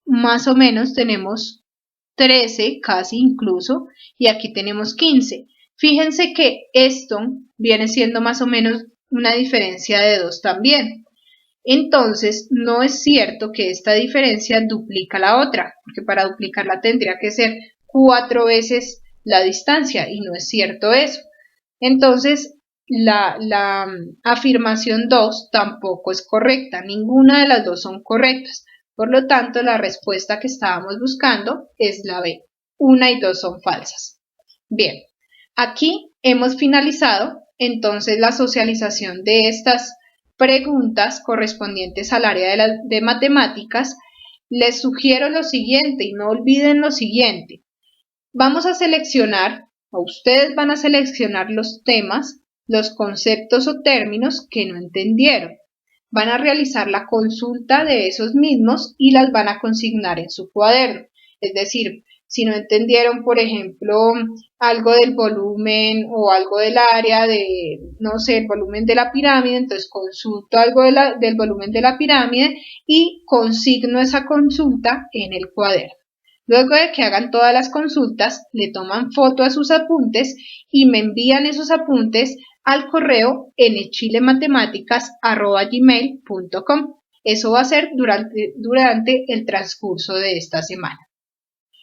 más o menos tenemos 13, casi incluso, y aquí tenemos 15. Fíjense que esto viene siendo más o menos una diferencia de 2 también. Entonces, no es cierto que esta diferencia duplica la otra, porque para duplicarla tendría que ser 4 veces la distancia, y no es cierto eso. Entonces, la afirmación 2 tampoco es correcta, ninguna de las dos son correctas. Por lo tanto, la respuesta que estábamos buscando es la B. 1 y 2 son falsas. Bien, aquí hemos finalizado entonces la socialización de estas preguntas correspondientes al área de matemáticas, les sugiero lo siguiente y no olviden lo siguiente. Vamos a seleccionar, o ustedes van a seleccionar los temas, los conceptos o términos que no entendieron. Van a realizar la consulta de esos mismos y las van a consignar en su cuaderno. Es decir, si no entendieron, por ejemplo, algo del volumen o algo del área de, no sé, el volumen de la pirámide, entonces consulto algo del volumen de la pirámide y consigno esa consulta en el cuaderno. Luego de que hagan todas las consultas, le toman foto a sus apuntes y me envían esos apuntes al correo nchilematemáticas@gmail.com. Eso va a ser durante el transcurso de esta semana.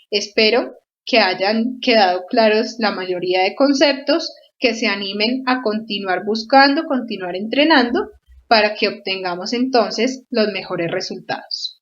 Espero que hayan quedado claros la mayoría de conceptos, que se animen a continuar buscando, continuar entrenando, para que obtengamos entonces los mejores resultados.